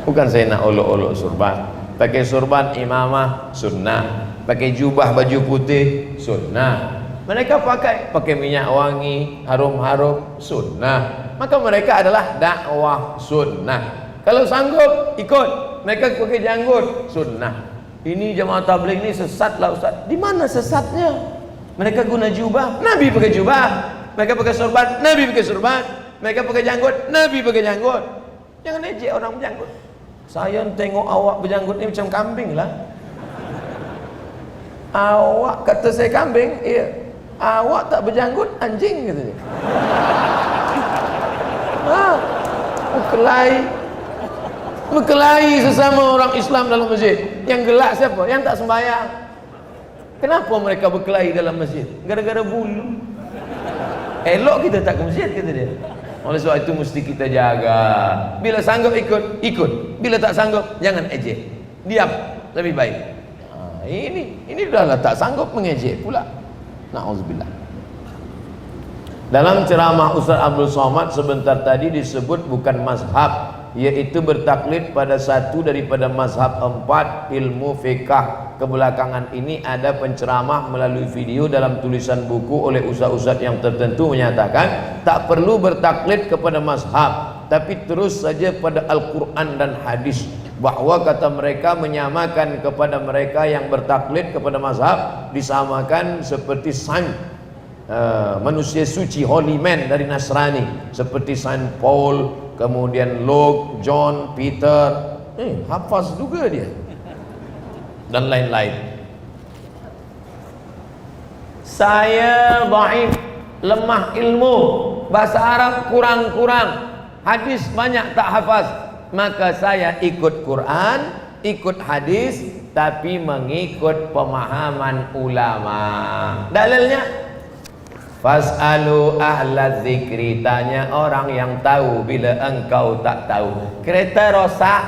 Bukan saya nak olok-olok sorban. Pakai sorban imamah sunnah. Pakai jubah baju putih sunnah. Mereka pakai minyak wangi, harum-harum sunnah. Maka mereka adalah dakwah sunnah. Kalau sanggup ikut. Mereka pakai janggut sunnah. Ini jemaah tabligh ni sesat lah Ustaz. Di mana sesatnya? Mereka guna jubah, Nabi pakai jubah. Mereka pakai sorban, Nabi pakai sorban. Mereka pakai janggut, Nabi pakai janggut. Jangan ejek orang berjanggut. Saya tengok awak berjanggut ni macam kambing lah. Awak kata saya kambing? Iya. Awak tak berjanggut, anjing katanya. Berkelahi sesama orang Islam dalam masjid. Yang gelak siapa? Yang tak sembahyang. Kenapa mereka berkelahi dalam masjid? Gara-gara bulu. Elok kita tak ke masjid, kata dia. Oleh sebab itu mesti kita jaga. Bila sanggup ikut. Bila tak sanggup jangan ejek. Diam lebih baik. Ini dah tak sanggup mengejek pula. Na'udzubillah. Dalam ceramah Ustaz Abdul Somad sebentar tadi disebut bukan mazhab, yaitu bertaklid pada satu daripada mazhab 4 ilmu fiqh. Kebelakangan ini ada penceramah melalui video dalam tulisan buku oleh ustaz-ustaz yang tertentu menyatakan tak perlu bertaklid kepada mazhab, tapi terus saja pada Al-Quran dan hadis. Bahwa kata mereka menyamakan kepada mereka yang bertaklid kepada mazhab disamakan seperti Saint manusia suci, holy man dari Nasrani, seperti Saint Paul, kemudian Luke, John, Peter, hafaz juga dia, dan lain-lain. Saya dhaif, lemah ilmu, bahasa Arab kurang-kurang, hadis banyak tak hafaz, maka saya ikut Quran, ikut hadis, tapi mengikut pemahaman ulama. Dalilnya fas'alu ahla zikri, tanya orang yang tahu bila engkau tak tahu. Kereta rosak,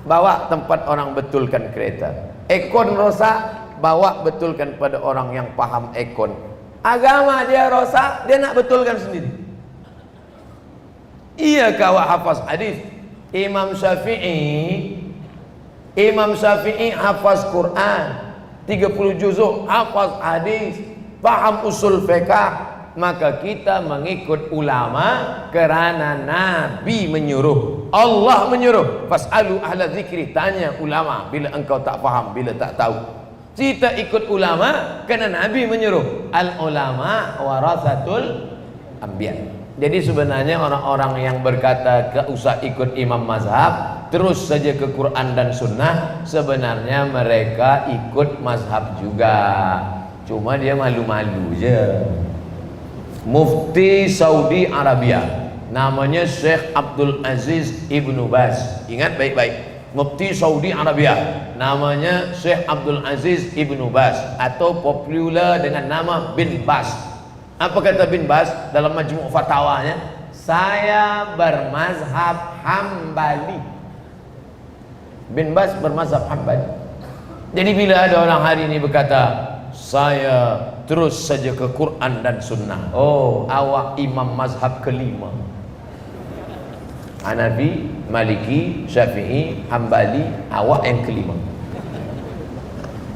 bawa tempat orang betulkan kereta. Ekon rosak, bawa betulkan pada orang yang paham ekon. Agama dia rosak, dia nak betulkan sendiri. Iya kau hafaz hadis. Imam Syafi'i hafaz Quran 30 juzuk, hafaz hadis, paham usul fiqh. Maka kita mengikut ulama kerana Nabi menyuruh, Allah menyuruh. Fas'alu ahla zikri, tanya ulama bila engkau tak faham, bila tak tahu. Kita ikut ulama kerana Nabi menyuruh. Al ulama warasatul anbiya. Jadi sebenarnya orang-orang yang berkata tak usah ikut imam mazhab, terus saja ke Quran dan sunnah, sebenarnya mereka ikut mazhab juga, cuma dia malu-malu je. Mufti Saudi Arabia namanya Syekh Abdul Aziz Ibnu Baz. Ingat baik-baik, Mufti Saudi Arabia namanya Syekh Abdul Aziz Ibnu Baz, atau popular dengan nama Bin Baz. Apa kata Bin Baz dalam majmu' fatwanya? Saya bermazhab Hambali. Bin Baz bermazhab Hambali. Jadi bila ada orang hari ini berkata saya terus saja ke Quran dan sunnah, oh awak imam mazhab kelima. Hanafi, Maliki, Syafi'i, Hambali, awak yang kelima.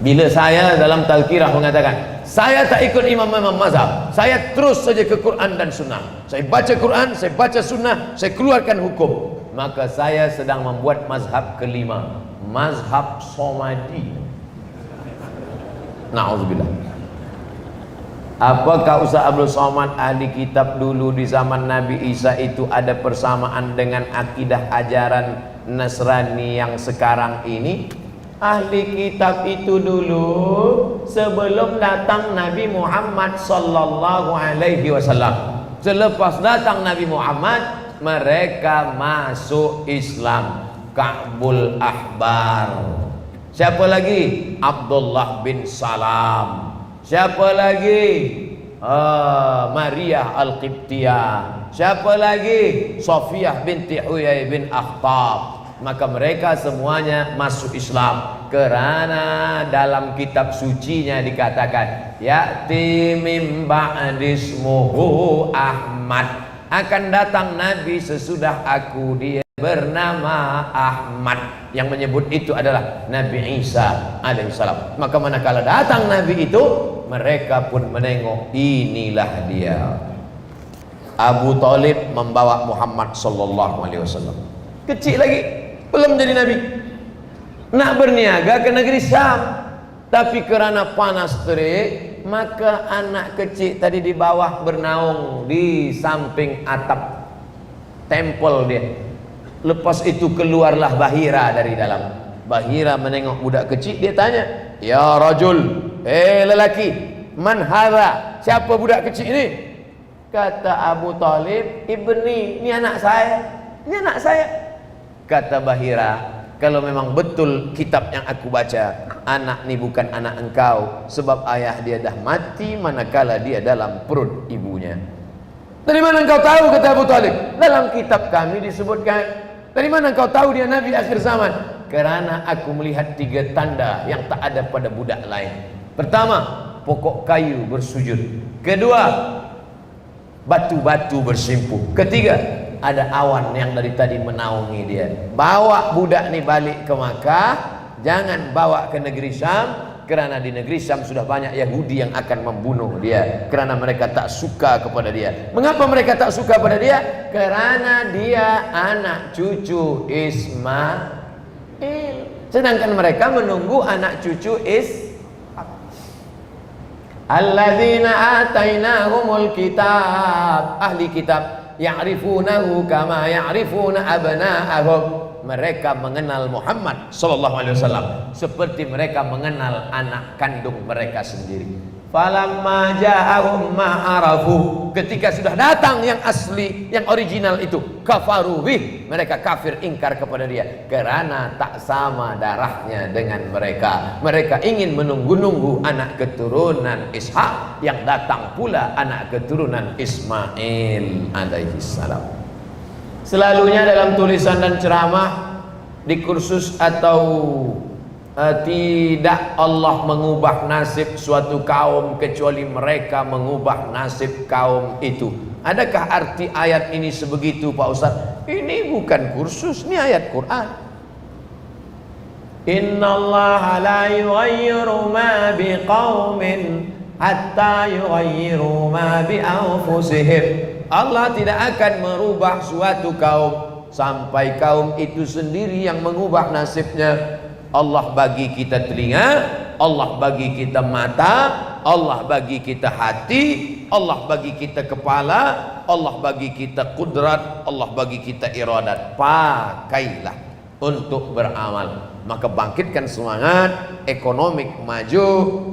Bila saya dalam tazkirah mengatakan saya tak ikut imam-imam mazhab, saya terus saja ke Quran dan sunnah, saya baca Quran, saya baca sunnah, saya keluarkan hukum, maka saya sedang membuat mazhab kelima, mazhab Somadi. Na'udzubillah. Apakah Ustaz Abdul Somad ahli kitab dulu di zaman Nabi Isa itu ada persamaan dengan akidah ajaran Nasrani yang sekarang ini? Ahli kitab itu dulu sebelum datang Nabi Muhammad sallallahu alaihi wasallam. Selepas datang Nabi Muhammad, mereka masuk Islam. Ka'bul Ahbar. Siapa lagi? Abdullah bin Salam. Siapa lagi? Maria Al-Qibtiyah. Siapa lagi? Sofiyah binti Huyai bin Akhtab. Maka mereka semuanya masuk Islam karena dalam kitab sucinya dikatakan ya'ti mim ba'dismuhu Ahmad, akan datang Nabi sesudah aku, dia bernama Ahmad. Yang menyebut itu adalah Nabi Isa alaihissalam. Maka manakala datang Nabi itu, mereka pun menengok, inilah dia. Abu Thalib membawa Muhammad sallallahu alaihi wasallam. Kecil lagi, belum jadi Nabi. Nak berniaga ke negeri Syam, tapi karena panas terik, maka anak kecil tadi di bawah bernaung di samping atap tempel dia. Lepas itu keluarlah Bahira dari dalam. Bahira menengok budak kecil, dia tanya, ya rajul, lelaki, man hadha, siapa budak kecil ini? Kata Abu Thalib, ibni, ini anak saya, ini anak saya. Kata Bahira, kalau memang betul kitab yang aku baca, anak ini bukan anak engkau, sebab ayah dia dah mati manakala dia dalam perut ibunya. Dari mana engkau tahu? Kata Abu Thalib, dalam kitab kami disebutkan. Dari mana engkau tahu dia Nabi akhir zaman? Karena aku melihat 3 tanda yang tak ada pada budak lain. Pertama, pokok kayu bersujud. Kedua, batu-batu bersimpuh. Ketiga, ada awan yang dari tadi menaungi dia. Bawa budak ni balik ke Makkah, jangan bawa ke negeri Syam, kerana di negeri Syam sudah banyak Yahudi yang akan membunuh dia, kerana mereka tak suka kepada dia. Mengapa mereka tak suka pada dia? Karena dia anak cucu Ismail, sedangkan mereka menunggu anak cucu Ishaq. Alladzina atainahumul kitab, ahli kitab, ya'rifunahu kama ya'rifuna abna'ahum. Mereka mengenal Muhammad sallallahu alaihi wasallam seperti mereka mengenal anak kandung mereka sendiri. Falamma ja'ahum ma arafu, ketika sudah datang yang asli, yang original itu, kafaru bih, mereka kafir, ingkar kepada dia karena tak sama darahnya dengan mereka. Mereka ingin menunggu-nunggu anak keturunan Ishak, yang datang pula anak keturunan Ismail alaihi salam. Selalunya dalam tulisan dan ceramah, di kursus atau tidak Allah mengubah nasib suatu kaum kecuali mereka mengubah nasib kaum itu. Adakah arti ayat ini sebegitu Pak Ustaz? Ini bukan kursus, ini ayat Quran. Innallaha la yughayyiru ma biqaumin hatta yughayyiru ma bi anfusihim. Allah tidak akan merubah suatu kaum sampai kaum itu sendiri yang mengubah nasibnya. Allah bagi kita telinga, Allah bagi kita mata, Allah bagi kita hati, Allah bagi kita kepala, Allah bagi kita kudrat, Allah bagi kita iradat. Pakailah untuk beramal. Maka bangkitkan semangat, ekonomi maju,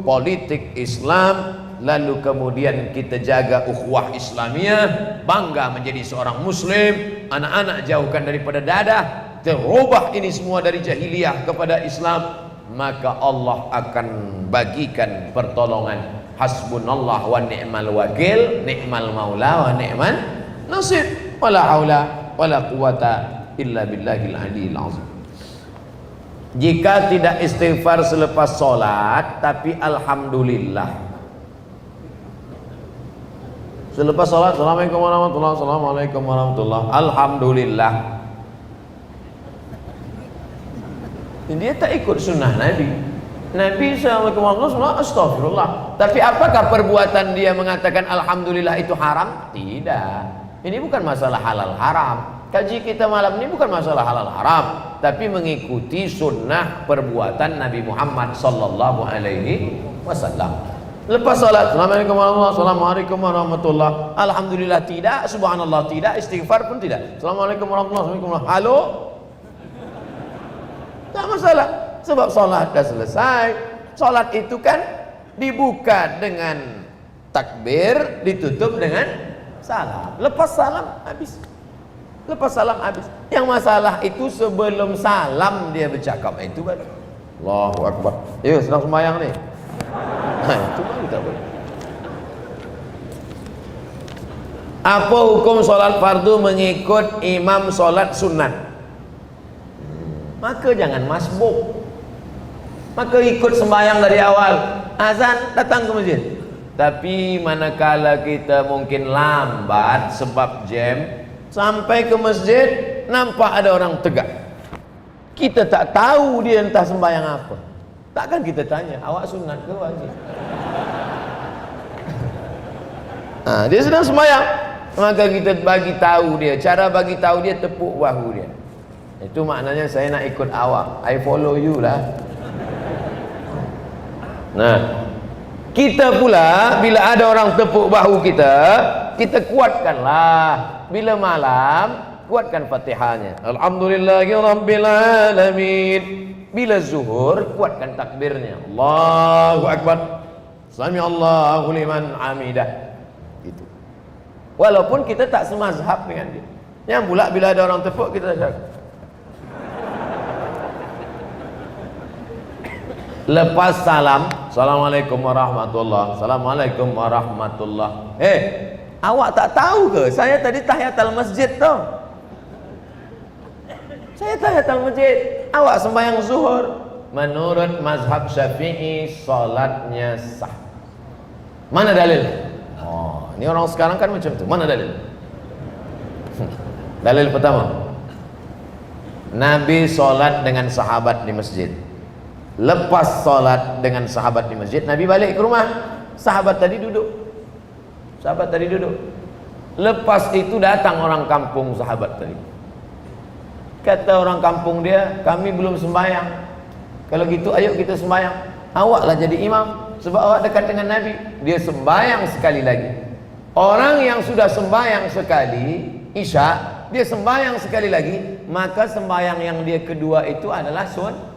politik Islam, lalu kemudian kita jaga ukhuwah Islamiyah, bangga menjadi seorang muslim, anak-anak jauhkan daripada dadah, terubah ini semua dari jahiliyah kepada Islam, maka Allah akan bagikan pertolongan. Hasbunallah wa ni'mal wakil, ni'mal maula wa ni'man nasir, wala haula wala quwata illa billahil aliyil azim. Jika tidak istighfar selepas sholat, tapi alhamdulillah. Selepas sholat, assalamualaikum warahmatullahi wabarakatuh, assalamualaikum warahmatullahi wabarakatuh, alhamdulillah. Dia tak ikut sunnah Nabi. Nabi SAW, astagfirullah. Tapi apakah perbuatan dia mengatakan alhamdulillah itu haram? Tidak. Ini bukan masalah halal haram. Kaji kita malam ini bukan masalah halal haram, tapi mengikuti sunnah perbuatan Nabi Muhammad sallallahu alaihi wasallam. Lepas salat, assalamualaikum warahmatullahi, assalamualaikum warahmatullahi, alhamdulillah tidak, subhanallah tidak, istighfar pun tidak, assalamualaikum warahmatullahi wabarakatuh, halo, tak masalah, sebab salat dah selesai. Salat itu kan dibuka dengan takbir, ditutup dengan salam. Lepas salam habis. Lepas salam habis. Yang masalah itu sebelum salam dia bercakap, itu baru Allahu Akbar. Ya, sedang sembahyang ni. Itu baru tak boleh. Apa hukum solat fardu mengikut imam solat sunat? Maka jangan masbuk. Maka ikut sembahyang dari awal. Azan datang ke masjid. Tapi manakala kita mungkin lambat sebab jam, sampai ke masjid nampak ada orang tegak, kita tak tahu dia entah sembahyang apa, takkan kita tanya, awak sunat ke wajib? Dia sedang sembahyang, maka kita bagi tahu dia. Cara bagi tahu dia, tepuk bahu dia. Itu maknanya saya nak ikut awak, I follow you lah. Nah, kita pula bila ada orang tepuk bahu kita, kita kuatkanlah. Bila malam, kuatkan Fatihahnya, Alhamdulillahirabbil alamin. Bila zuhur, kuatkan takbirnya, Allahu Akbar, Sami Allahu liman hamidah. Gitu. Walaupun kita tak semazhab dengan dia. Yang pula bila ada orang tepuk, kita cakap. Lepas salam, Assalamualaikum warahmatullahi, Assalamualaikum warahmatullahi. Awak tak tahu ke? Saya tadi tahiyatul masjid tau. Saya tahiyatul masjid. Awak sembahyang zuhur. Menurut mazhab Syafi'i, salatnya sah. Mana dalil? Oh, ini orang sekarang kan macam tu. Mana dalil? Dalil pertama, Nabi solat dengan sahabat di masjid. Lepas solat dengan sahabat di masjid, Nabi balik ke rumah. Sahabat tadi duduk. Lepas itu datang orang kampung sahabat tadi. Kata orang kampung dia, kami belum sembahyang. Kalau gitu ayo kita sembahyang. Awaklah jadi imam, sebab awak dekat dengan Nabi. Dia sembahyang sekali lagi. Orang yang sudah sembahyang sekali Isya, dia sembahyang sekali lagi, maka sembahyang yang dia kedua itu adalah sunat.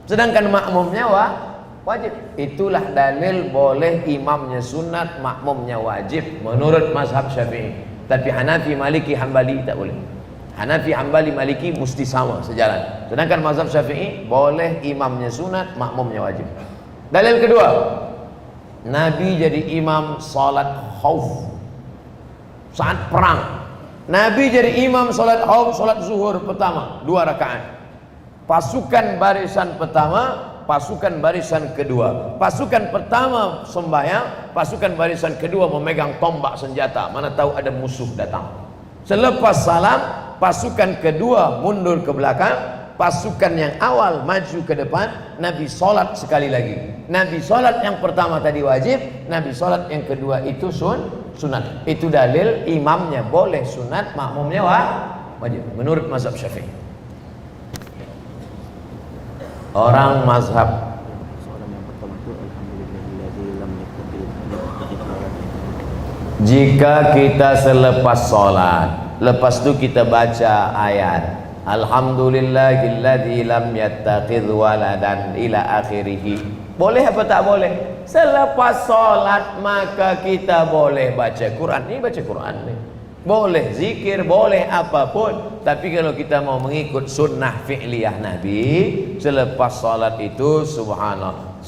Sedangkan makmumnya wajib. Itulah dalil boleh imamnya sunat, makmumnya wajib menurut mazhab Syafi'i. Tapi Hanafi, Maliki, Hambali tak boleh. Hanafi, Hambali, Maliki mesti sama sejalan. Sedangkan mazhab Syafi'i boleh imamnya sunat, makmumnya wajib. Dalil kedua, Nabi jadi imam salat khauf saat perang. Nabi jadi imam salat khauf, salat zuhur pertama 2 rakaat. Pasukan barisan pertama, pasukan barisan kedua. Pasukan pertama sembahyang, pasukan barisan kedua memegang tombak senjata. Mana tahu ada musuh datang. Selepas salam, pasukan kedua mundur ke belakang, pasukan yang awal maju ke depan. Nabi solat sekali lagi. Nabi solat yang pertama tadi wajib, Nabi solat yang kedua itu sunat. Itu dalil imamnya boleh sunat, makmumnya wajib menurut mazhab Syafi'i. Orang mazhab jika kita selepas sholat, lepas itu kita baca ayat Alhamdulillahilladzi lam yattakhidh waladan ila akhirih, boleh apa tak boleh? Selepas sholat maka kita boleh baca Quran. Ini baca Quran nih, boleh zikir, boleh apapun. Tapi kalau kita mau mengikut sunnah fi'liyah Nabi, selepas salat itu subhanallah,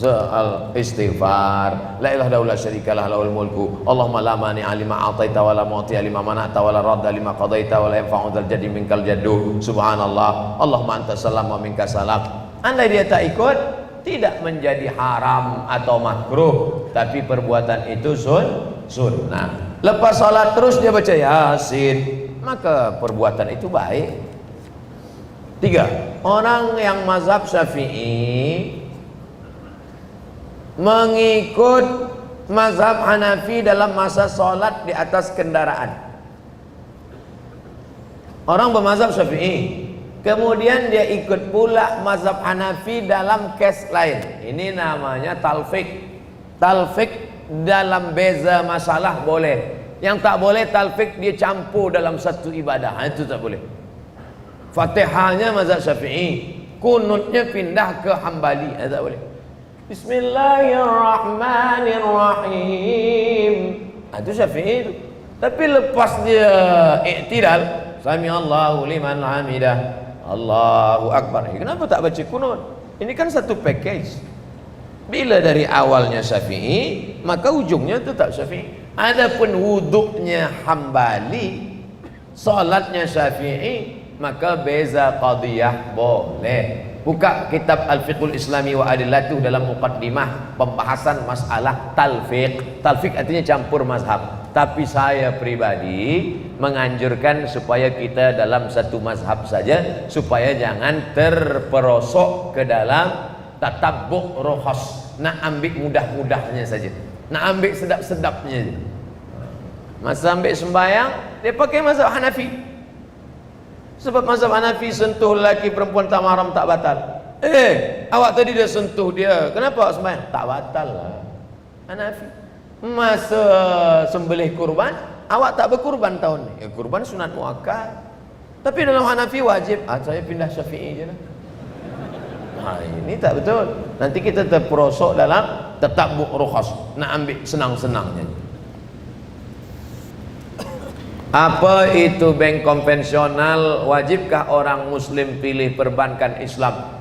istighfar, la ilaha illallah syarikalah lahul mulku, Allahumma la mani'a lima a'taita wa la mu'tiya lima mana'ta wa la radda lima qadaita wa la yanfa'u dzal jaddi minkal jaddu, subhanallah, Allahumma anta salam wa minka salam. Andai dia tak ikut, tidak menjadi haram atau makruh, tapi perbuatan itu sunnah. Lepas salat terus dia baca Yasin, maka perbuatan itu baik. 3. Orang yang mazhab Syafi'i mengikut mazhab Hanafi dalam masa salat di atas kendaraan. Orang bermazhab Syafi'i, kemudian dia ikut pula mazhab Hanafi dalam kes lain. Ini namanya talfik. Talfik dalam beza masalah boleh. Yang tak boleh talfik dia campur dalam satu ibadah. Itu tak boleh. Fatihahnya mazhab Syafi'i, kunutnya pindah ke Hambali. Tak boleh. Bismillahirrahmanirrahim. Itu Syafi'i itu. Tapi lepas dia i'tidal, Sami Allahu liman hamidah, Allahu Akbar. Kenapa tak baca kunut? Ini kan satu package. Bila dari awalnya Syafi'i, maka ujungnya tetap Syafi'i. Adapun wuduknya Hambali, salatnya Syafi'i, maka beza qadiyah boleh. Buka kitab Al-Fiqhul Islami wa Adillatuh dalam muqaddimah pembahasan masalah talfiq. Talfiq artinya campur mazhab. Tapi saya pribadi menganjurkan supaya kita dalam satu mazhab saja, supaya jangan terperosok ke dalam tatabbu' rukhas. Nak ambil mudah-mudahnya saja, nak ambil sedap-sedapnya saja. Masa ambil sembahyang, dia pakai mazhab Hanafi. Sebab mazhab Hanafi sentuh lelaki perempuan tak mahram tak batal. Awak tadi dah sentuh dia, kenapa awak sembahyang? Tak batal lah. Hanafi. Masa sembelih kurban, awak tak berkurban tahun ni. Kurban sunat muakkad. Tapi dalam Hanafi wajib. Saya pindah Syafi'i je lah. Ini tak betul. Nanti kita terperosok dalam tatabbu' rukhas, nak ambil senang-senangnya. Apa itu bank konvensional? Wajibkah orang muslim pilih perbankan Islam?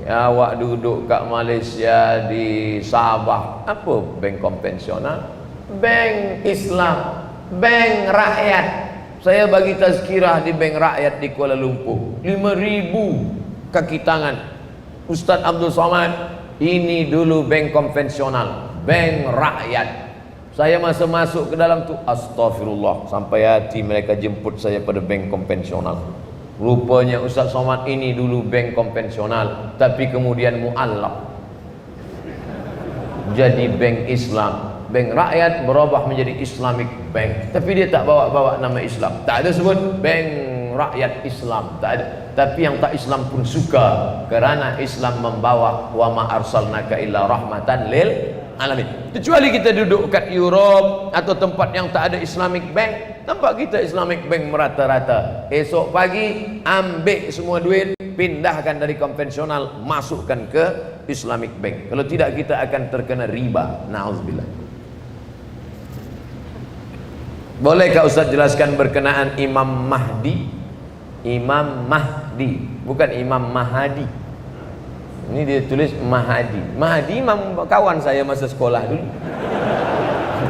Awak duduk kat Malaysia di Sabah, apa bank konvensional? Bank Islam, bank rakyat. Saya bagi tazkirah di bank rakyat di Kuala Lumpur, 5,000 kaki tangan. Ustaz Abdul Somad, ini dulu bank konvensional, bank rakyat. Saya masa masuk ke dalam tu, astagfirullah, sampai hati mereka jemput saya pada bank konvensional. Rupanya Ustaz Somad ini dulu bank konvensional, tapi kemudian mu'allaq jadi bank Islam. Bank rakyat berubah menjadi Islamic Bank, tapi dia tak bawa nama Islam. Tak ada sebut bank rakyat Islam, tak ada. Tapi yang tak Islam pun suka, kerana Islam membawa wa ma arsalnaka illa rahmatan lil alamin. Kecuali kita duduk kat Europe atau tempat yang tak ada Islamic Bank, nampak kita Islamic Bank merata-rata. Esok pagi ambil semua duit, pindahkan dari konvensional, masukkan ke Islamic Bank. Kalau tidak kita akan terkena riba. Na'udzubillah. Bolehkah Ustaz jelaskan berkenaan Imam Mahdi? Imam Mahdi, bukan Imam Mahadi. Ini dia tulis Mahadi. Mahadi imam kawan saya masa sekolah dulu.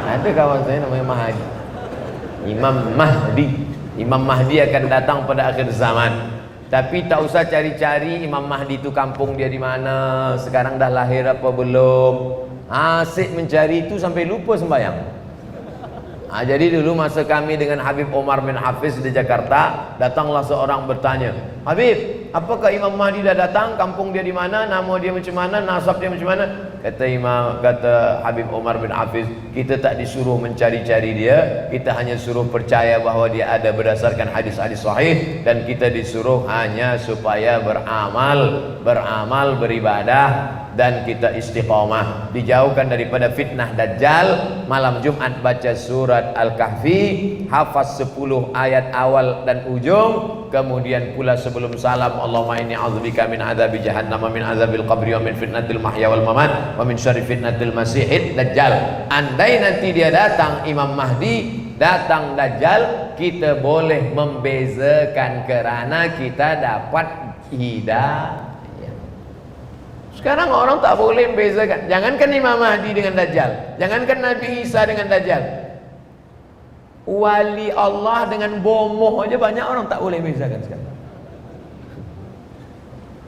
Ada kawan saya namanya Mahadi. Imam Mahdi. Imam Mahdi akan datang pada akhir zaman. Tapi tak usah cari-cari Imam Mahdi itu kampung dia di mana, sekarang dah lahir apa belum. Asyik mencari itu sampai lupa sembahyang. Jadi dulu masa kami dengan Habib Omar bin Hafiz di Jakarta, datanglah seorang bertanya, Habib, apakah Imam Mahdi dah datang? Kampung dia di mana? Nama dia macam mana? Nasab dia macam mana? Kata Habib Omar bin Hafiz, kita tak disuruh mencari-cari dia, kita hanya suruh percaya bahawa dia ada berdasarkan hadis-hadis sahih, dan kita disuruh hanya supaya beramal, beribadah, dan kita istiqamah, dijauhkan daripada fitnah Dajjal. Malam Jumat baca surat Al-Kahfi, hafaz 10 ayat awal dan ujung. Kemudian pula sebelum salam, Allahumma inni a'udzubika min adzabi jahannam, min adzabil qabri, wa min fitnatil mahya wal mamat, wa min syarri fitnatil masiihid dajjal. Andai nanti dia datang Imam Mahdi, datang Dajjal, kita boleh membezakan kerana kita dapat hidayah. Sekarang orang tak boleh membezakan. Jangankan Imam Mahdi dengan Dajjal, jangankan Nabi Isa dengan Dajjal, wali Allah dengan bomoh aja banyak orang tak boleh bezakan sekarang.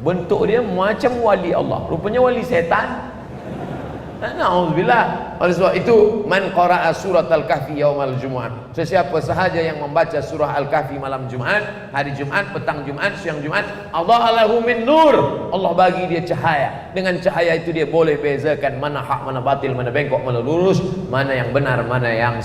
Bentuk dia macam wali Allah, rupanya wali setan. Na'udzubillah. Oleh sebab itu, man qara'a surat Al-Kahfi yaumal Jumu'ah, sesiapa sahaja yang membaca surah Al-Kahfi malam Jumat, hari Jumat, petang Jumat, siang Jumat, Allah lahu min nur, Allah bagi dia cahaya. Dengan cahaya itu dia boleh bezakan mana hak, mana batil, mana bengkok, mana lurus, mana yang benar, mana yang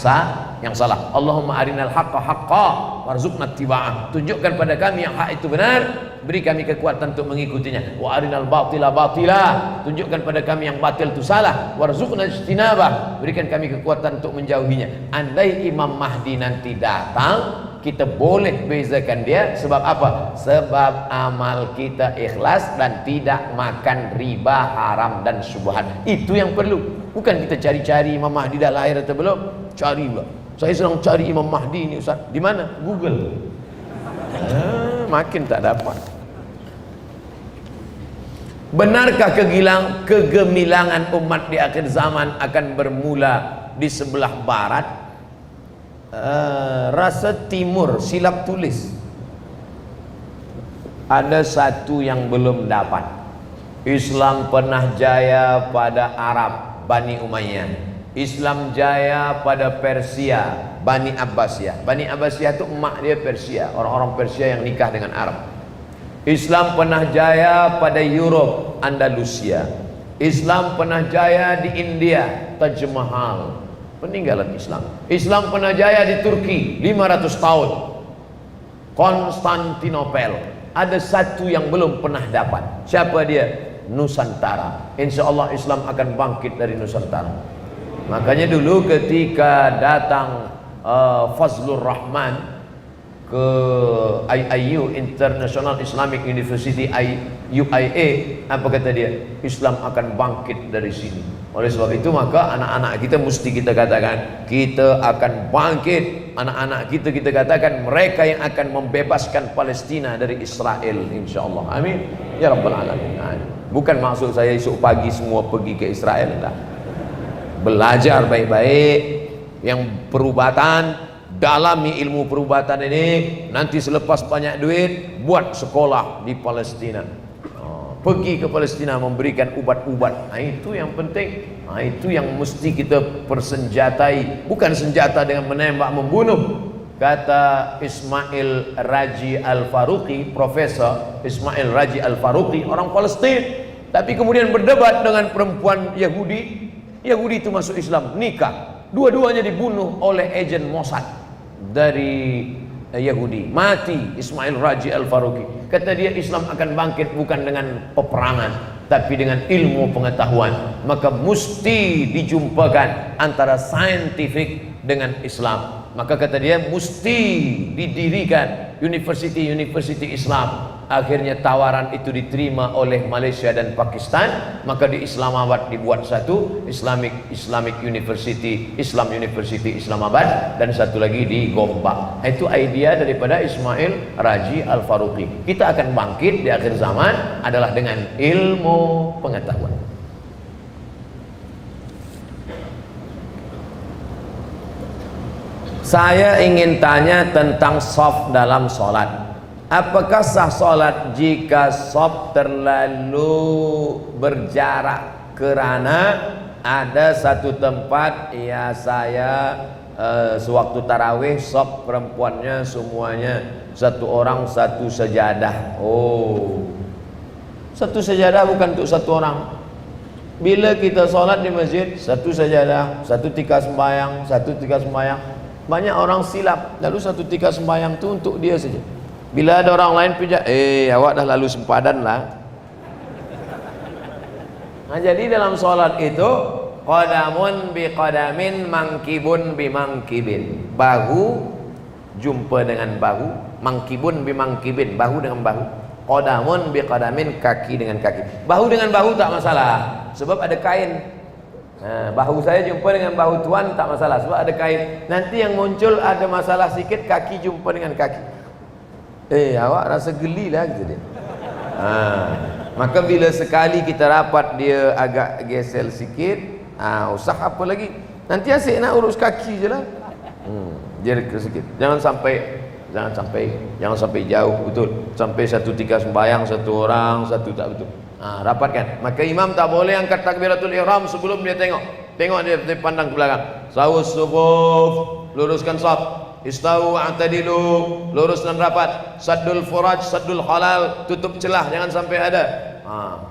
yang salah. Allahumma arinal haqqa haqqa warzuqna ittiba'ah. Tunjukkan pada kami yang hak itu benar, beri kami kekuatan untuk mengikutinya. Wa arinal batila batila. Tunjukkan pada kami yang batil itu salah, warzuqna ijtinabah. Berikan kami kekuatan untuk menjauhinya. Andai Imam Mahdi nanti datang, kita boleh bezakan dia. Sebab apa? Sebab amal kita ikhlas dan tidak makan riba, haram dan syubhat. Itu yang perlu. Bukan kita cari-cari Imam Mahdi dah lahir atau belum. Cari pula. Saya sedang cari Imam Mahdi ni Ustaz. Di mana? Google. Makin tak dapat. Benarkah kegemilangan umat di akhir zaman akan bermula di sebelah barat? Rasa timur, silap tulis. Ada satu yang belum dapat. Islam pernah jaya pada Arab, Bani Umayyah. Islam jaya pada Persia, Bani Abbasiyah. Bani Abbasiyah itu emak dia Persia, orang-orang Persia yang nikah dengan Arab. Islam pernah jaya pada Europe, Andalusia. Islam pernah jaya di India, Taj Mahal, peninggalan Islam. Islam pernah jaya di Turki 500 tahun, Konstantinopel. Ada satu yang belum pernah dapat. Siapa dia? Nusantara. Insya Allah Islam akan bangkit dari Nusantara. Makanya dulu ketika datang Fazlur Rahman ke IIU, International Islamic University, UIA, apa kata dia? Islam akan bangkit dari sini. Oleh sebab itu maka anak-anak kita mesti kita katakan kita akan bangkit. Anak-anak kita katakan mereka yang akan membebaskan Palestina dari Israel, insyaallah. Amin ya rabbal alamin. Bukan maksud saya esok pagi semua pergi ke Israel, tak. Belajar baik-baik yang perubatan, dalami ilmu perubatan ini. Nanti selepas banyak duit buat sekolah di Palestina. Pergi ke Palestina memberikan ubat-ubat. Itu yang penting. Itu yang mesti kita persenjatai. Bukan senjata dengan menembak membunuh. Kata Ismail Raji Al-Faruqi, Profesor Ismail Raji Al-Faruqi, orang Palestin, tapi kemudian berdebat dengan perempuan Yahudi. Yahudi itu masuk Islam, nikah. Dua-duanya dibunuh oleh agen Mossad dari Yahudi. Mati Ismail Raji Al-Faruqi. Kata dia Islam akan bangkit bukan dengan peperangan, tapi dengan ilmu pengetahuan. Maka mesti dijumpakan antara saintifik dengan Islam. Maka kata dia mesti didirikan universiti Islam. Akhirnya tawaran itu diterima oleh Malaysia dan Pakistan. Maka di Islamabad dibuat satu Islamic University, Islam University Islamabad, dan satu lagi di Gombak. Itu idea daripada Ismail Raji Al-Faruqi. Kita akan bangkit di akhir zaman adalah dengan ilmu pengetahuan. Saya ingin tanya tentang shaf dalam sholat. Apakah sah sholat jika shaf terlalu berjarak? Kerana ada satu tempat, ya saya sewaktu tarawih shaf perempuannya semuanya satu orang satu sajadah. Oh, satu sajadah bukan untuk satu orang. Bila kita sholat di masjid, satu sajadah, satu tikar sembahyang, satu tikar sembahyang. Banyak orang silap, lalu satu tikar sembahyang tu untuk dia saja. Bila ada orang lain pijak, awak dah lalu sempadan lah. Jadi dalam solat itu qadamun bi qadamin, mangkibun bi mangkibin. Bahu jumpa dengan bahu, mangkibun bi mangkibin, bahu dengan bahu. Qadamun bi qadamin, kaki dengan kaki. Bahu dengan bahu tak masalah, sebab ada kain. Bahu saya jumpa dengan bahu tuan tak masalah, sebab ada kain. Nanti yang muncul ada masalah sikit, kaki jumpa dengan kaki. Awak rasa geli lah gitu dia. Maka bila sekali kita rapat dia agak gesel sikit, usah apa lagi. Nanti asyik nak urus kaki je lah. Dia reka sikit. Jangan sampai jauh betul. Sampai satu tikar sembahyang satu orang, satu tak betul. Rapatkan. Maka imam tak boleh angkat takbiratul ihram sebelum dia tengok. Tengok dia pandang ke belakang. Sawus sufuf, luruskan saf. Istawu a'tadilu, lurus dan rapat. Saddul furaj, saddul halal, tutup celah, jangan sampai ada.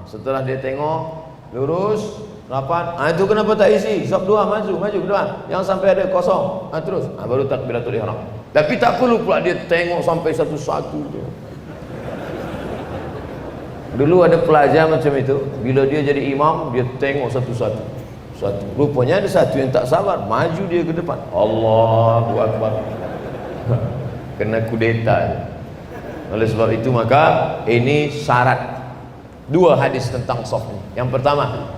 Setelah dia tengok lurus, Rapat. Itu kenapa tak isi? Saf 2 maju ke depan. Yang sampai ada kosong. Terus. Baru takbiratul ihram. Tapi tak perlu pula dia tengok sampai satu-satu tu. Dulu ada pelajar macam itu, bila dia jadi imam, dia tengok satu-satu. Rupanya ada satu yang tak sabar, maju dia ke depan. Allahu Akbar. Kena kudeta. Oleh sebab itu maka ini syarat. 2 hadis tentang shaf ini. Yang pertama,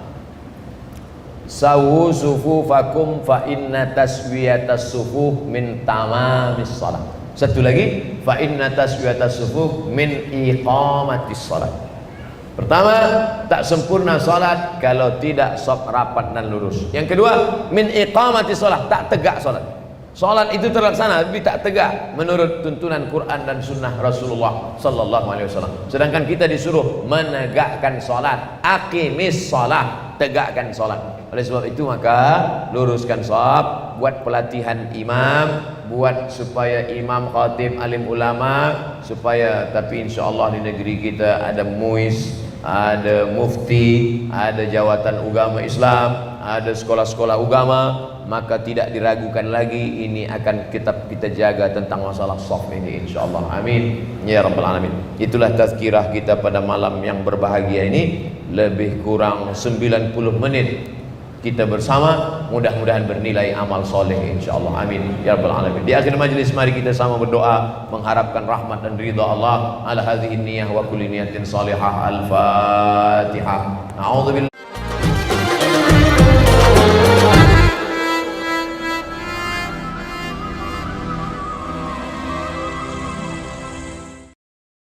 sawu sufufakum fa inna taswiyatas sufuf min tamamis shalah. Satu lagi, fa inna taswiyatas sufuf min iqamatis shalah. Pertama, tak sempurna salat kalau tidak shaf rapat dan lurus. Yang kedua, min iqamati salat, tak tegak salat. Salat itu terlaksana tapi tak tegak menurut tuntunan Quran dan sunnah Rasulullah sallallahu alaihi wasallam. Sedangkan kita disuruh menegakkan salat, aqimis salat, tegakkan salat. Oleh sebab itu maka luruskan shaf, buat pelatihan imam, buat supaya imam, khatib, alim ulama, supaya tapi insyaallah di negeri kita ada MUIS, ada mufti, ada jawatan agama Islam, ada sekolah-sekolah agama, maka tidak diragukan lagi ini akan kita jaga tentang masalah shaf ini insyaallah. Amin ya rabbal alamin. Itulah tazkirah kita pada malam yang berbahagia ini. Lebih kurang 90 menit kita bersama, mudah-mudahan bernilai amal soleh insyaallah. Amin ya rabbal alamin. Di akhir majlis mari kita sama berdoa mengharapkan rahmat dan ridha Allah ala hadhihi niyyah wa kulli niyatin salihah. Al-Fatihah. A'udzubillahi